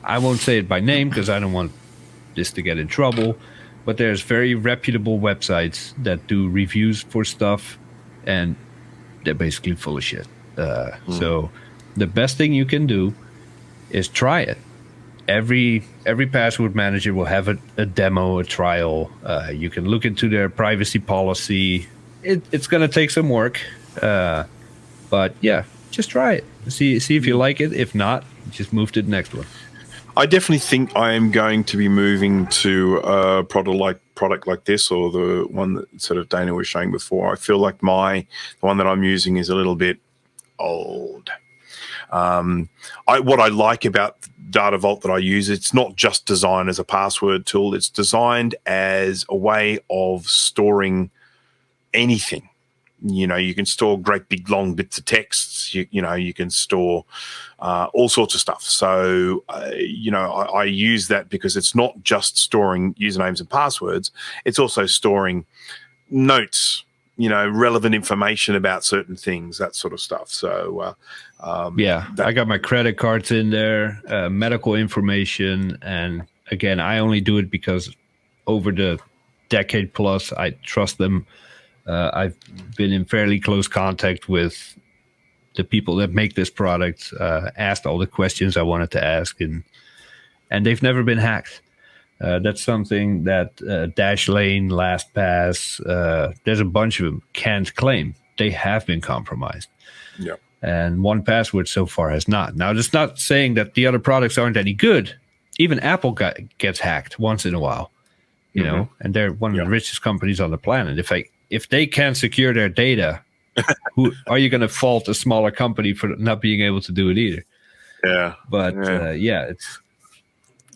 I won't say it by name because I don't want this to get in trouble, but there's very reputable websites that do reviews for stuff, and they're basically full of shit. So the best thing you can do is try it. Every password manager will have a demo, a trial. You can look into their privacy policy. It's going to take some work, but yeah, just try it. See if you like it. If not, just move to the next one. I definitely think I am going to be moving to a product like this, or the one that sort of Dana was showing before. I feel like the one that I'm using is a little bit old. What I like about Data Vault that I use, it's not just designed as a password tool. It's designed as a way of storing anything. You can store great big long bits of texts. You can store all sorts of stuff. So, I use that because it's not just storing usernames and passwords. It's also storing notes, relevant information about certain things, that sort of stuff. So, I got my credit cards in there, medical information. And again, I only do it because over the decade plus, I trust them. I've been in fairly close contact with the people that make this product, asked all the questions I wanted to ask, and they've never been hacked. That's something that Dashlane, LastPass, there's a bunch of them can't claim. They have been compromised. Yeah. And 1Password so far has not. Now, that's not saying that the other products aren't any good. Even Apple gets hacked once in a while, and they're one of the richest companies on the planet. If they can't secure their data, who are you going to fault a smaller company for not being able to do it either? Yeah. But it's.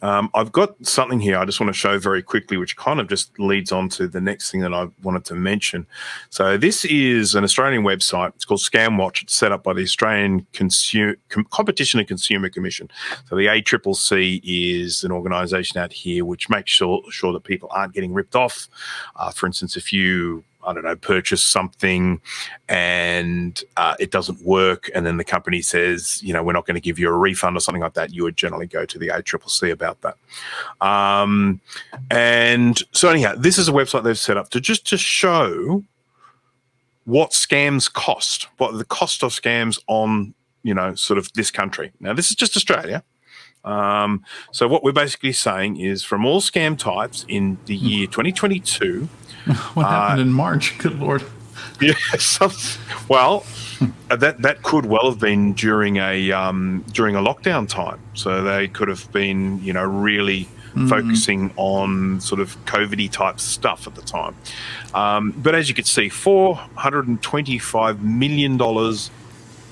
I've got something here I just want to show very quickly, which kind of just leads on to the next thing that I wanted to mention. So this is an Australian website. It's called ScamWatch. It's set up by the Australian Competition and Consumer Commission. So the ACCC is an organisation out here which makes sure that people aren't getting ripped off. For instance, if you purchase something and it doesn't work, and then the company says, we're not going to give you a refund or something like that, you would generally go to the ACCC about that. And so anyhow, this is a website they've set up to show what scams cost, what the cost of scams on, sort of this country. Now, this is just Australia. So what we're basically saying is, from all scam types in the year 2022, what happened in March? Good Lord. Yeah. Well, that could well have been during a lockdown time. So they could have been, really focusing on sort of COVID-y type stuff at the time. But as you can see, $425 million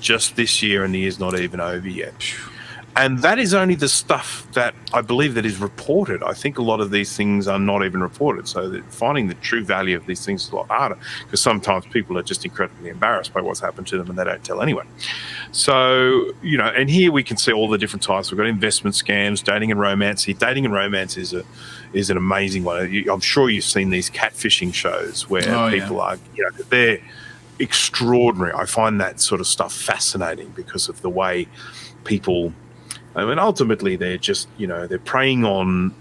just this year, and the year's not even over yet. And that is only the stuff that I believe that is reported. I think a lot of these things are not even reported. So that finding the true value of these things is a lot harder, because sometimes people are just incredibly embarrassed by what's happened to them and they don't tell anyone. So, and here we can see all the different types. We've got investment scams, dating and romance. Dating and romance is an amazing one. I'm sure you've seen these catfishing shows where people are, they're extraordinary. I find that sort of stuff fascinating because of the way people... ultimately, they're just, they're preying on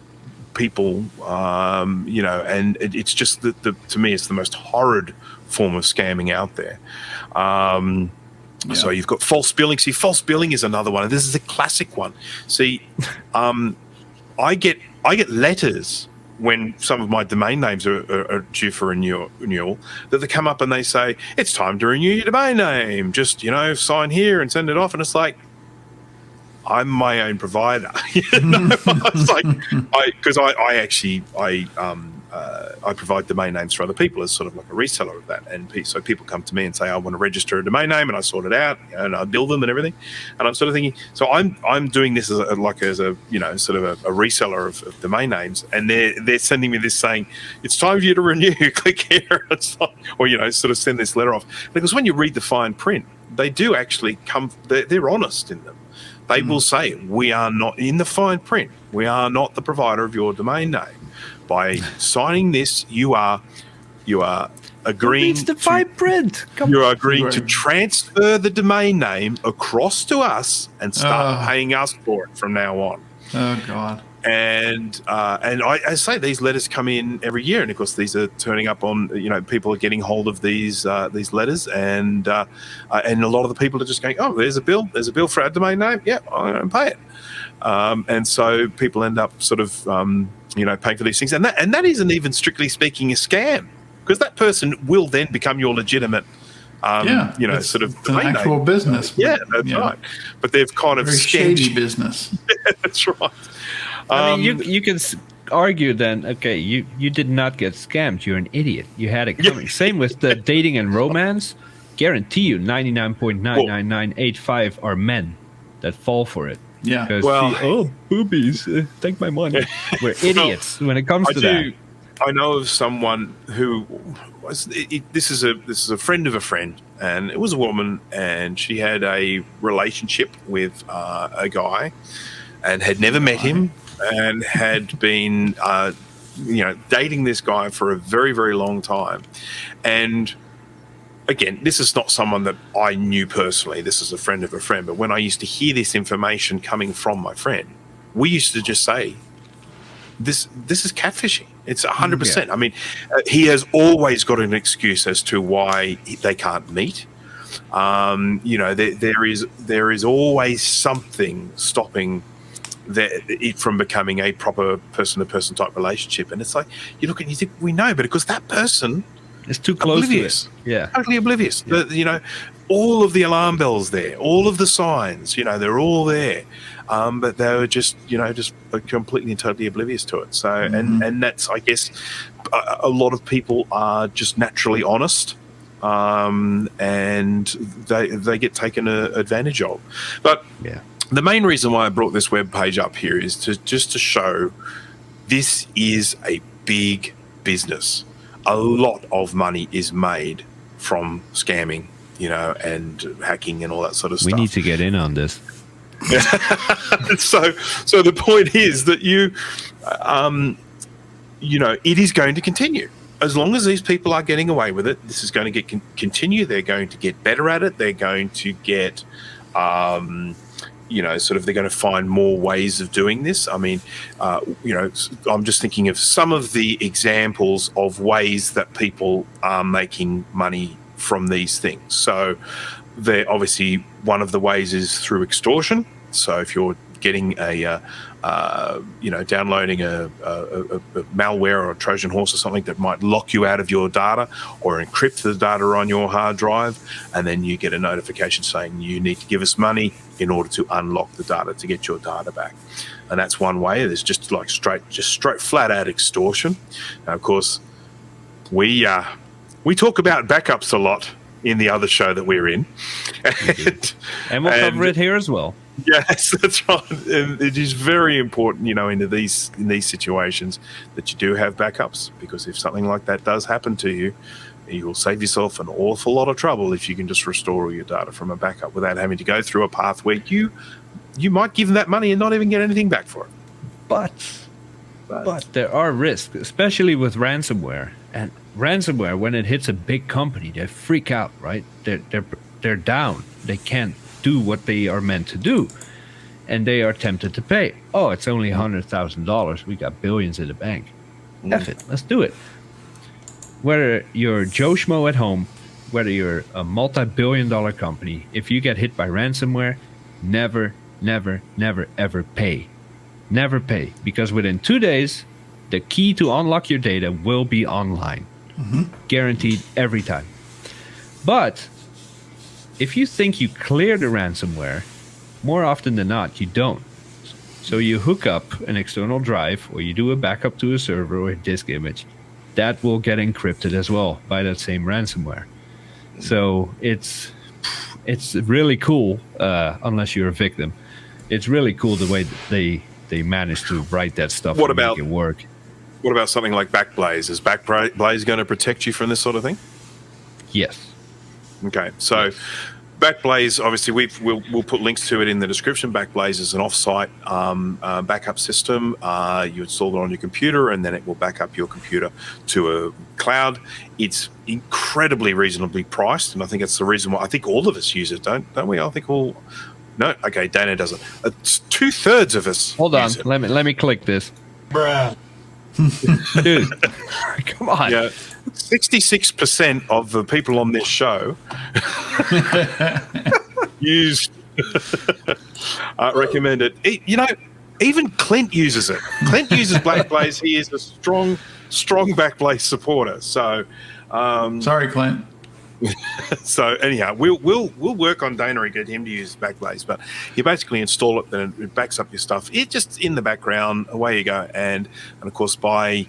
people, and it's just to me, it's the most horrid form of scamming out there. So you've got false billing. See, false billing is another one. This is a classic one. See, I get letters when some of my domain names are due for renewal, that they come up and they say, it's time to renew your domain name. Just, sign here and send it off. And it's like, I'm my own provider. It's like, because I provide domain names for other people as sort of like a reseller of that. And so people come to me and say, I want to register a domain name, and I sort it out, and I bill them and everything. And I'm sort of thinking, so I'm doing this as a sort of a reseller of domain names, and they're sending me this saying, it's time for you to renew, click here. It's like, or, sort of send this letter off. Because when you read the fine print, they do actually they're honest in them. They will say, we are not, in the fine print, we are not the provider of your domain name. By signing this, you are agreeing to fine print. You are agreeing to transfer the domain name across to us and start paying us for it from now on. Oh God. And I say these letters come in every year, and of course these are turning up on, people are getting hold of these letters, and a lot of the people are just going, oh, there's a bill for our domain name, yeah, I'm going to pay it, and so people end up sort of paying for these things, and that isn't even strictly speaking a scam, because that person will then become your legitimate sort of it's an actual business. Yeah, that's right. But they've kind of very shady business. That's right. I mean, you can argue then, okay, you did not get scammed. You're an idiot. You had it coming. Yeah. Same with the dating and romance. Guarantee you 99.99985 are men that fall for it. Yeah. Well, boobies, take my money. We're idiots when it comes to that. I know of someone who was. This is a friend of a friend, and it was a woman, and she had a relationship with a guy, and had never met him, and had been dating this guy for a very, very long time. And again, this is not someone that I knew personally. This is a friend of a friend. But when I used to hear this information coming from my friend, we used to just say, this is catfishing. It's 100%. Yeah. I mean, he has always got an excuse as to why they can't meet. There is always something stopping it from becoming a proper person-to-person type relationship. And it's like, you look and you think, we know, but because that person is too close oblivious, to it. Yeah, totally oblivious. Yeah. All of the alarm bells there, all of the signs, they're all there. But they were just completely and totally oblivious to it. So, and that's, I guess, a lot of people are just naturally honest, and they get taken advantage of. But the main reason why I brought this web page up here is to show this is a big business. A lot of money is made from scamming, and hacking and all that sort of stuff. We need to get in on this. So the point is that it is going to continue. As long as these people are getting away with it, this is going to continue. They're going to get better at it. They're going to get, they're going to find more ways of doing this. I mean, I'm just thinking of some of the examples of ways that people are making money from these things. So they're obviously, one of the ways is through extortion. So if you're getting downloading a malware or a Trojan horse or something that might lock you out of your data or encrypt the data on your hard drive, and then you get a notification saying you need to give us money in order to unlock the data to get your data back. And that's one way. There's just like straight flat out extortion. Now, of course, we talk about backups a lot in the other show that we're in, and we'll cover it here as well. Yes, that's right. And it is very important, in these situations, that you do have backups, because if something like that does happen to you, you will save yourself an awful lot of trouble if you can just restore all your data from a backup without having to go through a path where you might give them that money and not even get anything back for it. But there are risks, especially with ransomware. And ransomware, when it hits a big company, they freak out, right? They're down. They can't do what they are meant to do. and they are tempted to pay. Oh, it's only $100,000. We got billions in the bank. F it, let's do it. Whether you're Joe Schmo at home, whether you're a multi-billion-dollar company, if you get hit by ransomware, never, ever pay. Never pay, because within 2 days, the key to unlock your data will be online. Guaranteed every time. But if you think you clear the ransomware, more often than not, you don't. So you hook up an external drive, or you do a backup to a server or a disk image. That will get encrypted as well by that same ransomware. So it's really cool, unless you're a victim. It's really cool the way that they managed to write that stuff and make it work. What about something like Backblaze? Is Backblaze going to protect you from this sort of thing? Yes. Okay, so yes. Backblaze, obviously, we'll put links to it in the description. Backblaze is an off-site backup system. You install it on your computer, and then it will back up your computer to a cloud. It's incredibly reasonably priced, and I think it's the reason why I think all of us use it, don't we? I think all. No, okay, Dana doesn't. It's 2/3 of us. Hold on, let me click this. Bruh. Dude, come on. Yeah, 66% of the people on this show use recommend it. Even Clint uses it. Clint uses Backblaze. He is a strong Backblaze supporter. So, sorry, Clint. So anyhow, we'll work on Dana and get him to use Backblaze. But you basically install it, then it backs up your stuff. It's just in the background. Away you go, and of course by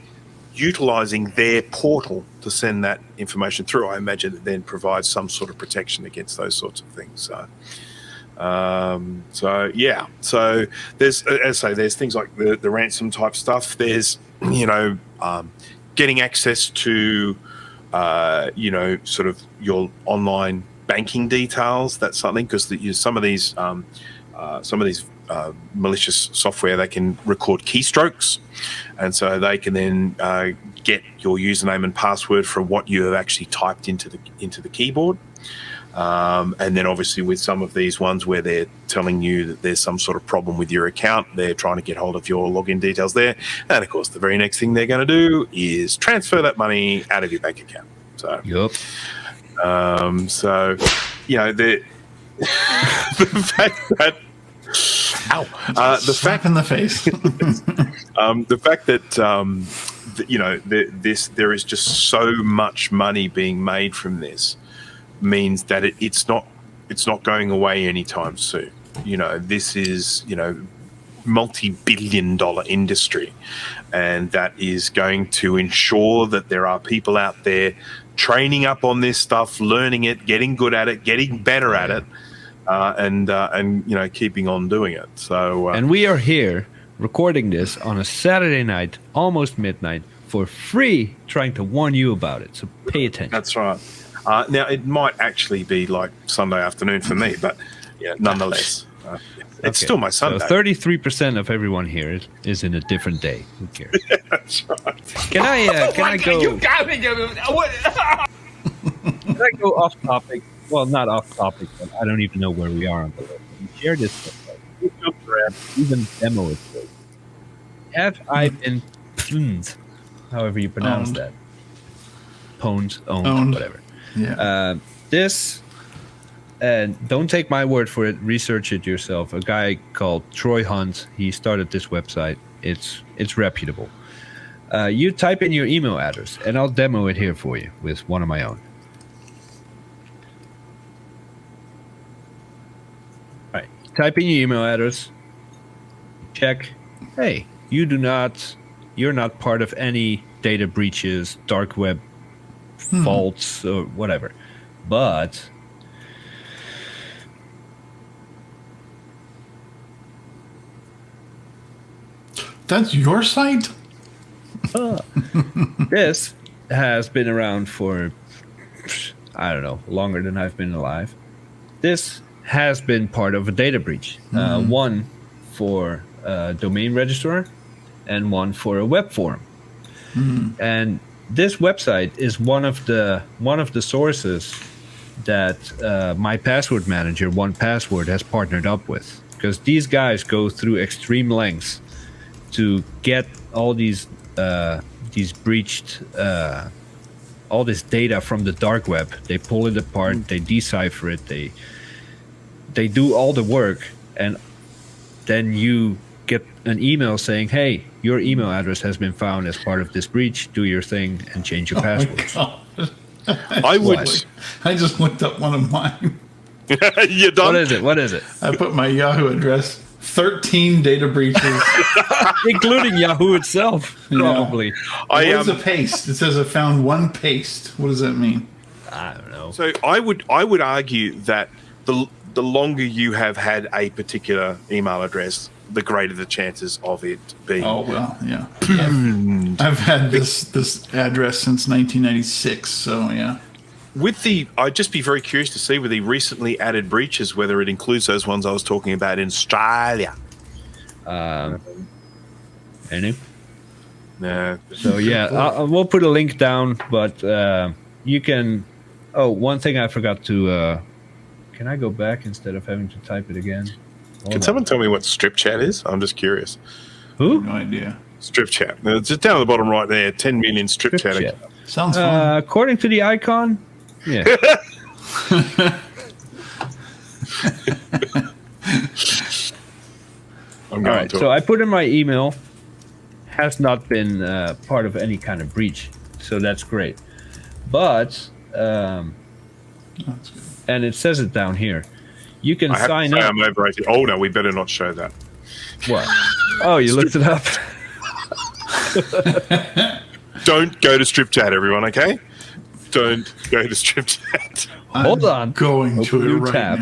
utilizing their portal to send that information through, I imagine it then provides some sort of protection against those sorts of things. So yeah. So there's, as I say, there's things like the ransom type stuff. There's getting access to sort of your online banking details. That's something, because some of these malicious software, they can record keystrokes, and so they can then get your username and password from what you have actually typed into the keyboard. And then obviously with some of these ones where they're telling you that there's some sort of problem with your account, they're trying to get hold of your login details there. And of course, the very next thing they're going to do is transfer that money out of your bank account. So, yep. The fact that, slap in the face. The fact that there is just so much money being made from this means that it's not going away anytime soon. This is multi-billion-dollar industry, and that is going to ensure that there are people out there training up on this stuff, learning it, getting good at it, getting better at it, and keeping on doing it. So and we are here recording this on a Saturday night, almost midnight, for free, trying to warn you about it. So pay attention. That's right. Now, it might actually be like Sunday afternoon for me, but yeah, nonetheless, it's still my Sunday. So 33% of everyone here is in a different day. Who cares? Yeah, that's right. Can I go? You got me. What? Can I go off topic? Well, not off topic, but I don't even know where we are on the list. Share this website. Even demo it. Have I been pwned? However you pronounce that. Pwned, owned, whatever. Yeah. This, and don't take my word for it, research it yourself. A guy called Troy Hunt, he started this website. It's reputable. You type in your email address, and I'll demo it here for you with one of my own. All right, type in your email address. Check. Hey, you're not part of any data breaches, dark web faults, or whatever. But that's your site? This has been around for, I don't know, longer than I've been alive. This has been part of a data breach. One for a domain registrar and one for a web forum. And this website is one of the sources that my password manager, 1Password, has partnered up with. because these guys go through extreme lengths to get all these breached all this data from the dark web. They pull it apart, they decipher it, they do all the work, and then you get an email saying, hey, your email address has been found as part of this breach. Do your thing and change your password. I just looked up one of mine. You done? What is it? I put my Yahoo address, 13 data breaches. Including Yahoo itself, probably. What is a paste? It says I found one paste. What does that mean? I don't know. So I would argue that the longer you have had a particular email address, the greater the chances of it being. Oh well, yeah. I've had this address since 1996, so yeah. I'd just be very curious to see with the recently added breaches whether it includes those ones I was talking about in Australia. Any? No. So yeah, we'll put a link down, but you can. Oh, one thing I forgot to. Can I go back instead of having to type it again? Can someone tell me what strip chat is? I'm just curious. Who? No idea. Strip chat. It's just down at the bottom right there. 10 million strip chat. Sounds fun. According to the icon, yeah. All right. So I put in my email. Has not been part of any kind of breach, so that's great. But That's good. and it says it down here. You can sign up. I'm overrated. Oh no, we better not show that. What? Oh, you looked it up. Don't go to strip chat, everyone. Okay? Don't go to strip chat. Hold on. Going to Open it new right tab.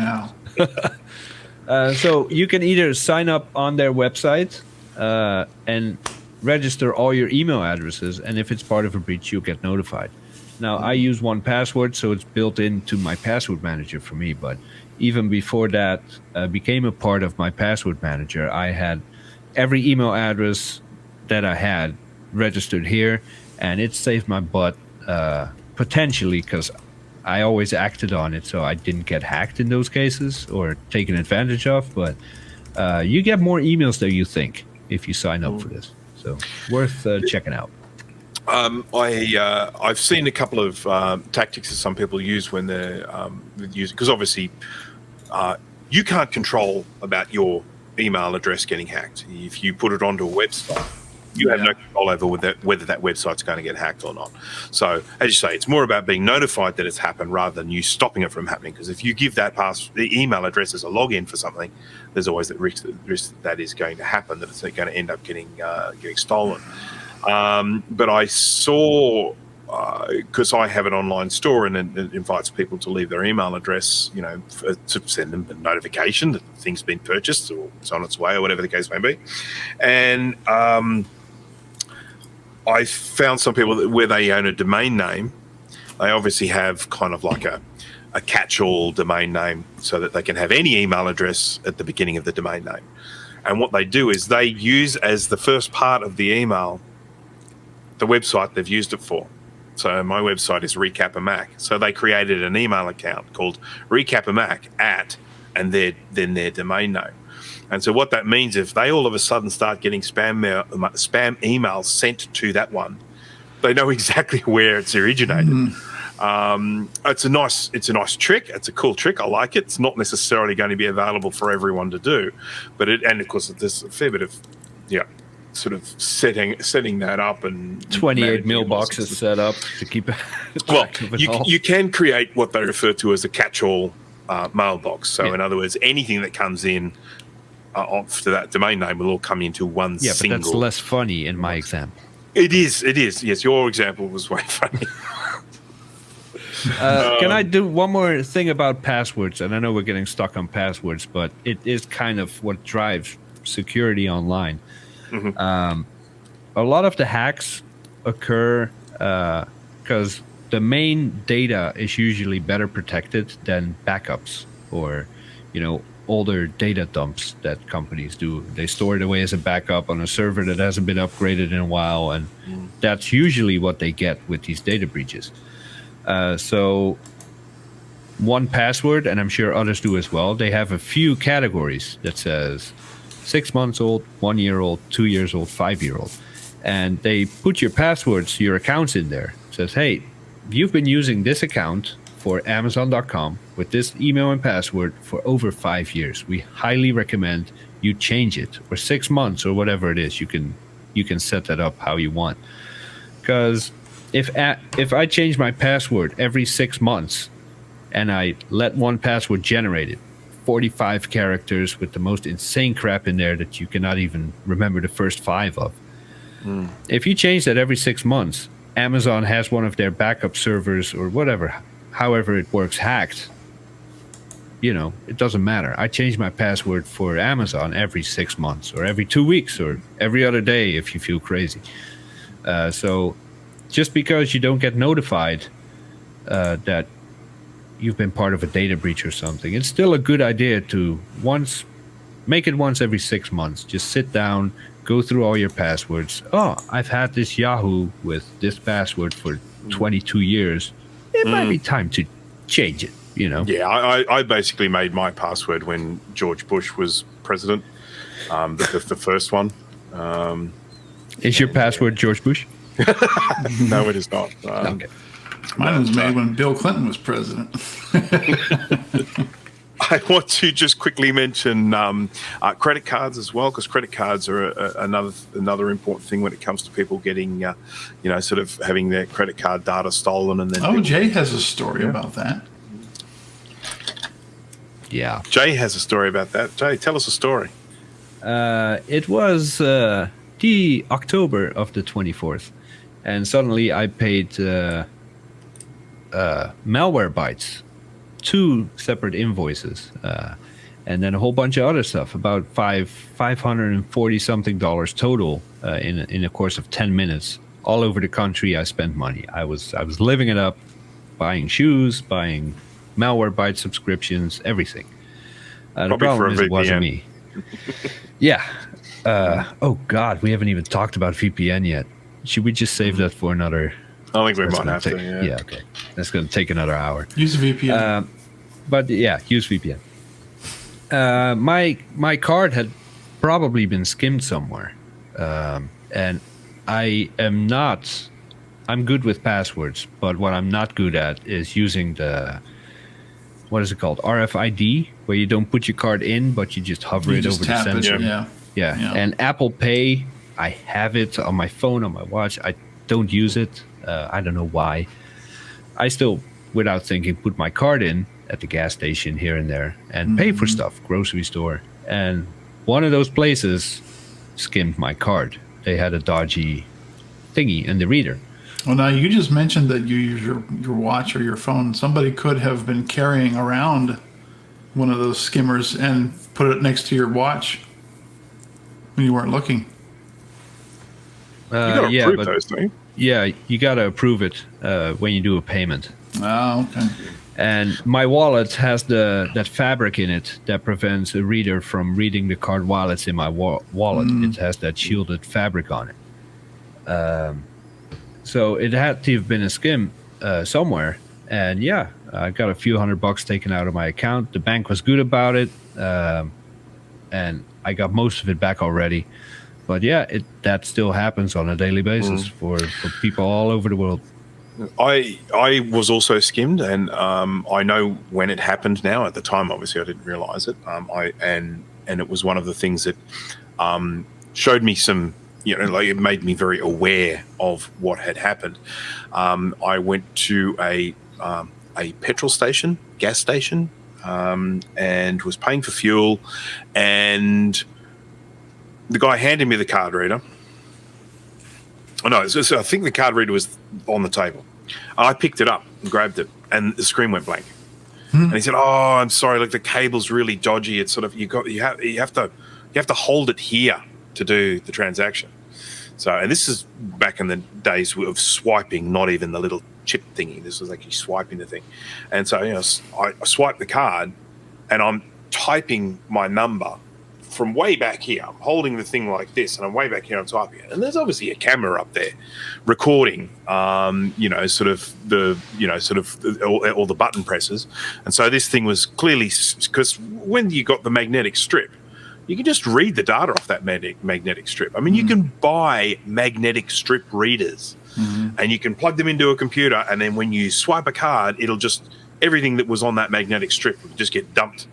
now. So you can either sign up on their website and register all your email addresses, and if it's part of a breach, you'll get notified. Now, I use 1Password, so it's built into my password manager for me, but even before that became a part of my password manager, I had every email address that I had registered here, and it saved my butt potentially because I always acted on it, so I didn't get hacked in those cases or taken advantage of, but you get more emails than you think if you sign up for this. So worth checking out. I've seen a couple of tactics that some people use when they're using, because obviously you can't control about your email address getting hacked. If you put it onto a website, you have no control over whether that website's going to get hacked or not. So, as you say, it's more about being notified that it's happened rather than you stopping it from happening. Because if you give that the email address as a login for something, there's always that risk that is going to happen, that it's going to end up getting stolen. But I saw, because I have an online store and it invites people to leave their email address, to send them a notification that things have been purchased or it's on its way or whatever the case may be. And I found some people that where they own a domain name, they obviously have kind of like a catch-all domain name so that they can have any email address at the beginning of the domain name. And what they do is they use as the first part of the email the website they've used it for. So my website is Recap a Mac. So they created an email account called Recap a Mac and then their domain name. And so what that means, if they all of a sudden start getting spam emails sent to that one, they know exactly where it's originated. It's a nice trick. It's a cool trick. I like it. It's not necessarily going to be available for everyone to do, but and of course there's a fair bit of sort of setting that up and 28 mailboxes set up to keep it. Well, you can create what they refer to as a catch-all mailbox. So in other words, anything that comes in to that domain name will all come into one single. But that's less funny in my example. It is. Yes, your example was way funny. Can I do one more thing about passwords? And I know we're getting stuck on passwords, but it is kind of what drives security online. A lot of the hacks occur because the main data is usually better protected than backups or, older data dumps that companies do. They store it away as a backup on a server that hasn't been upgraded in a while, and that's usually what they get with these data breaches. So 1Password, and I'm sure others do as well, they have a few categories that says 6 months old, 1 year old, 2 years old, 5 year old. And they put your passwords, your accounts in there. It says, hey, you've been using this account for Amazon.com with this email and password for over 5 years. We highly recommend you change it, or 6 months, or whatever it is. You can set that up how you want. Because if I change my password every 6 months and I let 1Password generate it, 45 characters with the most insane crap in there that you cannot even remember the first 5 of. If you change that every 6 months, Amazon has one of their backup servers or whatever, however it works, hacked. It doesn't matter. I change my password for Amazon every 6 months, or every 2 weeks, or every other day if you feel crazy. So just because you don't get notified that you've been part of a data breach or something, it's still a good idea to make it once every 6 months. Just sit down, go through all your passwords. Oh, I've had this Yahoo with this password for 22 years. It might be time to change it, Yeah, I basically made my password when George Bush was president, the first one. Is your password George Bush? No, it is not. Okay. Mine was made when Bill Clinton was president. I want to just quickly mention credit cards as well, because credit cards are another important thing when it comes to people getting, sort of having their credit card data stolen. And then Jay has a story about that. Yeah. Jay has a story about that. Jay, tell us a story. It was the October of the 24th, and suddenly I paid malware bytes, 2 separate invoices, and then a whole bunch of other stuff, about $540 something total in a course of 10 minutes. All over the country, I spent money. I was living it up, buying shoes, buying malware byte subscriptions, everything. The problem is it wasn't me. Yeah. Oh God, we haven't even talked about VPN yet. Should we just save that for another? I think we might have to. Yeah. Okay. That's going to take another hour. Use a VPN. But yeah, use VPN. My card had probably been skimmed somewhere, and I'm good with passwords, but what I'm not good at is using what is it called? RFID, where you don't put your card in, but you just hover it over the sensor. Yeah. And Apple Pay, I have it on my phone, on my watch. I don't use it. I don't know why. I still, without thinking, put my card in at the gas station here and there and pay for stuff, grocery store. And one of those places skimmed my card. They had a dodgy thingy in the reader. Well, now you just mentioned that you use your watch or your phone. Somebody could have been carrying around one of those skimmers and put it next to your watch when you weren't looking. You got to approve those, don't you? Yeah, you got to approve it when you do a payment. Oh, okay. And my wallet has that fabric in it that prevents a reader from reading the card while it's in my wallet. It has that shielded fabric on it. So it had to have been a skim somewhere. And yeah, I got a few $100 taken out of my account. The bank was good about it. And I got most of it back already. But yeah, that still happens on a daily basis for people all over the world. I was also skimmed, and I know when it happened now. At the time, obviously, I didn't realize it. And it was one of the things that showed me some, it made me very aware of what had happened. I went to a petrol station, gas station, and was paying for fuel, and the guy handed me the card reader. Oh, no, so I think the card reader was on the table. I picked it up and grabbed it, and the screen went blank. And he said, "Oh, I'm sorry. Like the cable's really dodgy. It's sort of you have to hold it here to do the transaction." So, and this is back in the days of swiping, not even the little chip thingy. This was actually swiping the thing. And so, I swiped the card, and I'm typing my number from way back here. I'm holding the thing like this, and I'm way back here on top here. And there's obviously a camera up there recording, you know, sort of all the button presses. And so this thing was clearly, because when you got the magnetic strip, you can just read the data off that magnetic strip. I mean, you can buy magnetic strip readers, and you can plug them into a computer, and then when you swipe a card, it'll just, everything that was on that magnetic strip will just get dumped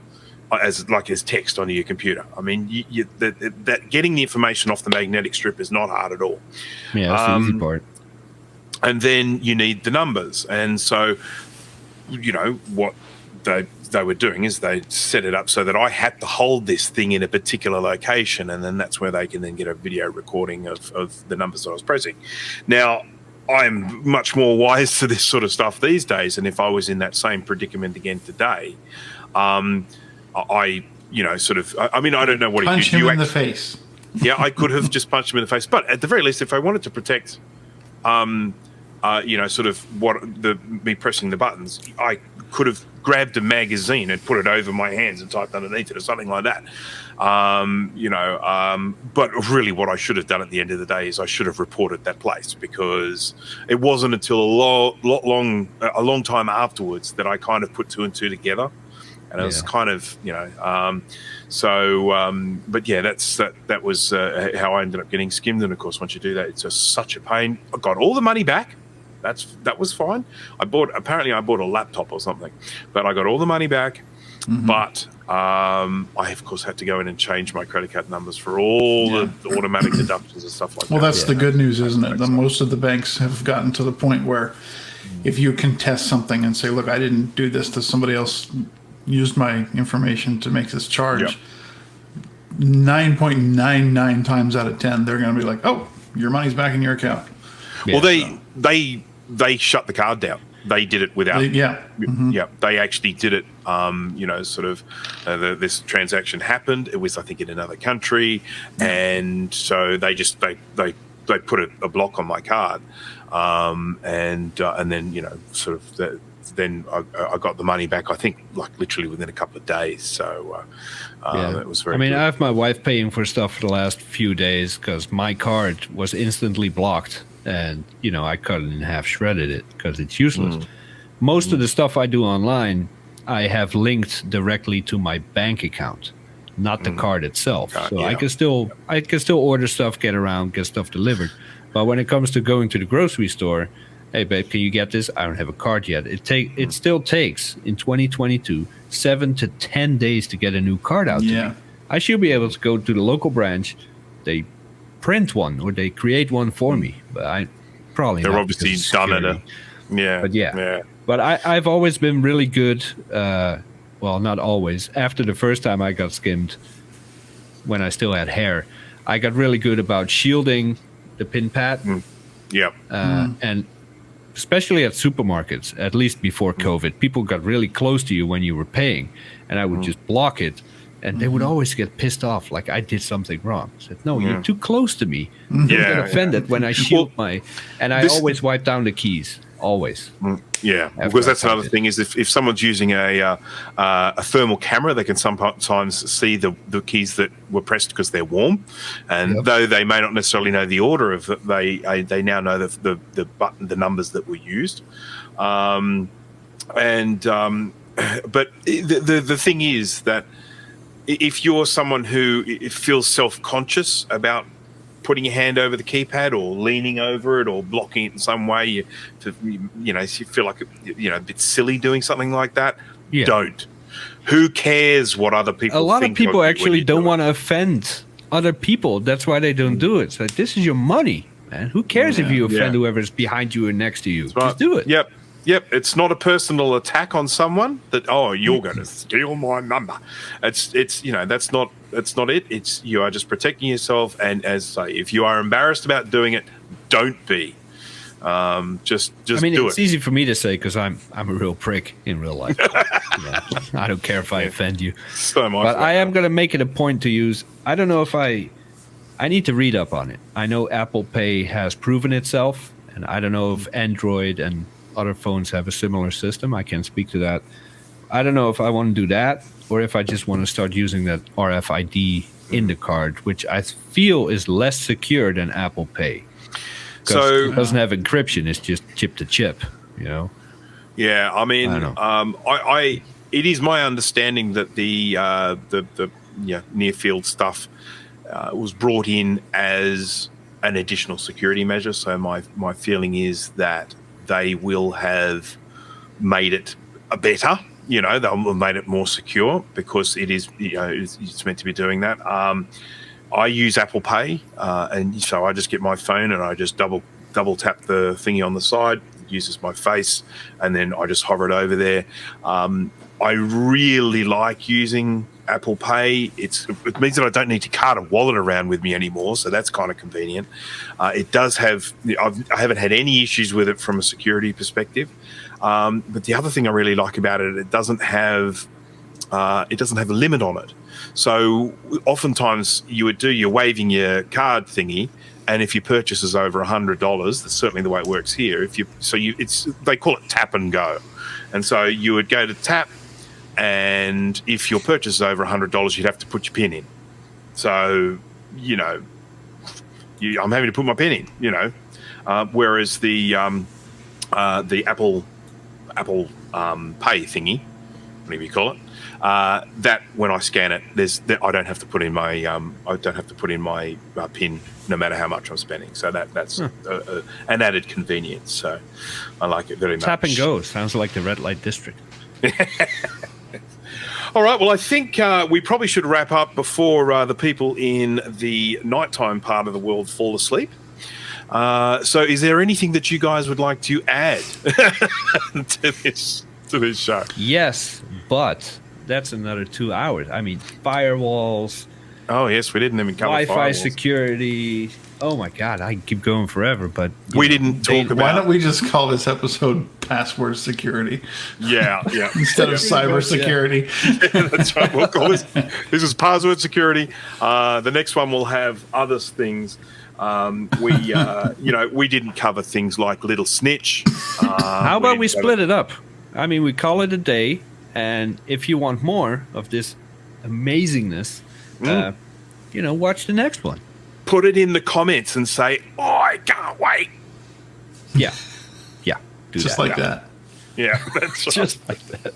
as text onto your computer. I mean, that getting the information off the magnetic strip is not hard at all. Yeah, that's the easy part. And then you need the numbers. And so, you know, what they were doing is they set it up so that I had to hold this thing in a particular location, and then that's where they can then get a video recording of the numbers that I was pressing. Now, I'm much more wise to this sort of stuff these days, and if I was in that same predicament again today, I mean, I don't know what punch him in the face. Yeah, I could have just punched him in the face, but at the very least, if I wanted to protect, you know, sort of me pressing the buttons, I could have grabbed a magazine and put it over my hands and typed underneath it or something like that. You know, but really what I should have done at the end of the day is I should have reported that place, because it wasn't until a long time afterwards that I kind of put two and two together. And it was kind of, you know, but yeah, that was how I ended up getting skimmed. And of course, once you do that, it's just such a pain. I got all the money back. That was fine. Apparently I bought a laptop or something, but I got all the money back. But I of course had to go in and change my credit card numbers for all the automatic deductions and stuff like that. Well, that's the good news, isn't it? Most of the banks have gotten to the point where if you contest something and say, look, I didn't do this, to somebody else used my information to make this charge, 9.99 times out of 10, they're going to be like, oh, your money's back in your account. Well, they shut the card down. They did it without. They actually did it. You know, sort of. This transaction happened. It was, I think, in another country, and so they just they put a block on my card, and then, you know, sort of. Then I got the money back, I think, like literally within a couple of days. So it was very. I mean, good. I have my wife paying for stuff for the last few days because my card was instantly blocked, and you know, I cut it in half, shredded it because it's useless. Most of the stuff I do online, I have linked directly to my bank account, not the card itself. So I can still order stuff, get around, get stuff delivered. But when it comes to going to the grocery store, hey babe, can you get this? I don't have a card yet. It still takes in 2022 7 to 10 days to get a new card out to me. I should be able to go to the local branch, they print one or they create one for me, but I probably they're not obviously done it. But I've always been really good. Well, not always. After the first time I got skimmed, when I still had hair, I got really good about shielding the pin pad. And especially at supermarkets, at least before COVID, people got really close to you when you were paying, and I would just block it, and they would always get pissed off, like I did something wrong. I said, no, you're too close to me. You get offended when I shield and I always wipe down the keys, always. Because that's another thing is if someone's using a thermal camera, they can sometimes see the keys that were pressed because they're warm, and though they may not necessarily know the order of it, they now know the numbers that were used, but the thing is that if you're someone who feels self-conscious about putting your hand over the keypad or leaning over it or blocking it in some way, you feel like a bit silly doing something like that, don't. Who cares what other people think? A lot of people actually don't want to offend other people. That's why they don't do it. So this is your money, man. Who cares if you offend whoever's behind you or next to you? Just do it. Yep, it's not a personal attack on someone that, oh, you're going to steal my number. It's that's not it. It's you are just protecting yourself, and as I say, if you are embarrassed about doing it, don't be. Just I mean, do it's easy for me to say because I'm a real prick in real life. I don't care if I offend you. So much. But I am going to make it a point to use. I don't know if I need to read up on it. I know Apple Pay has proven itself, and I don't know if Android and other phones have a similar system. I can't speak to that. I don't know if I want to do that. or if I just want to start using that RFID in the card, which I feel is less secure than Apple Pay. So it doesn't have encryption; it's just chip to chip. Yeah, I mean, it is my understanding that the near field stuff was brought in as an additional security measure. So my feeling is that they will have made it better. They'll have made it more secure because it is, it's meant to be doing that. I use Apple Pay, and so I just get my phone and I just double tap the thingy on the side. It uses my face, and then I just hover it over there. I really like using Apple Pay. It means that I don't need to cart a wallet around with me anymore, so that's kind of convenient. It does have. I haven't had any issues with it from a security perspective. But the other thing I really like about it, it doesn't have a limit on it. So oftentimes you're waving your card thingy, and if your purchase is over $100, that's certainly the way it works here. They call it tap and go, and so you would go to tap, and if your purchase is over $100, you'd have to put your PIN in. So I'm having to put my PIN in. Whereas the Apple Pay thingy, whatever you call it, that when I scan it, I don't have to put in my PIN no matter how much I'm spending. So that's an added convenience. So I like it very much. Tap and go sounds like the red light district. All right. Well, I think we probably should wrap up before the people in the nighttime part of the world fall asleep. So is there anything that you guys would like to add to this show? Yes, but that's another 2 hours. I mean, firewalls. Oh, yes, we didn't even cover Wi-Fi firewalls. Security. Oh, my God, I keep going forever, but... We didn't talk about... Why don't we just call this episode Password Security? Yeah. Instead of Cyber Security. Yeah, that's right. We'll call this is Password Security. The next one will have other things. We didn't cover things like Little Snitch. How about we split it up? I mean, we call it a day, and if you want more of this amazingness, watch the next one. Put it in the comments and say, "Oh, I can't wait." Yeah. Just like that. Yeah, that's right. Just like that.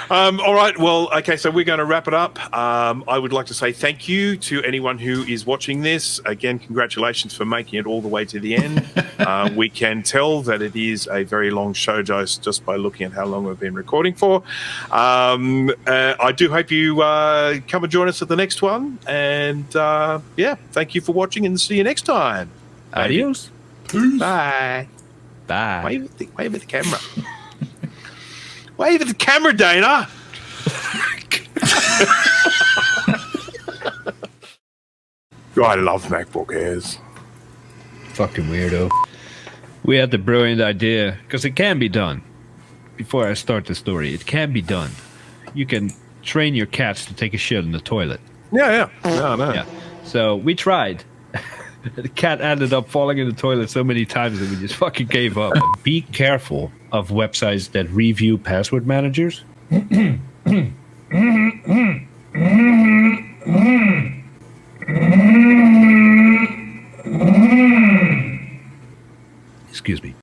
All right. Well, okay. So we're going to wrap it up. I would like to say thank you to anyone who is watching this. Again, congratulations for making it all the way to the end. We can tell that it is a very long show just by looking at how long we've been recording for. I do hope you come and join us at the next one. And thank you for watching, and see you next time. Adios. Bye. Bye. Wave at the camera. Wave at the camera, Dana. I love MacBook Airs. Fucking weirdo. We had the brilliant idea, because it can be done. Before I start the story, it can be done. You can train your cats to take a shit in the toilet. Yeah. No. Yeah. So we tried. The cat ended up falling in the toilet so many times that we just fucking gave up. Be careful of websites that review password managers. Excuse me.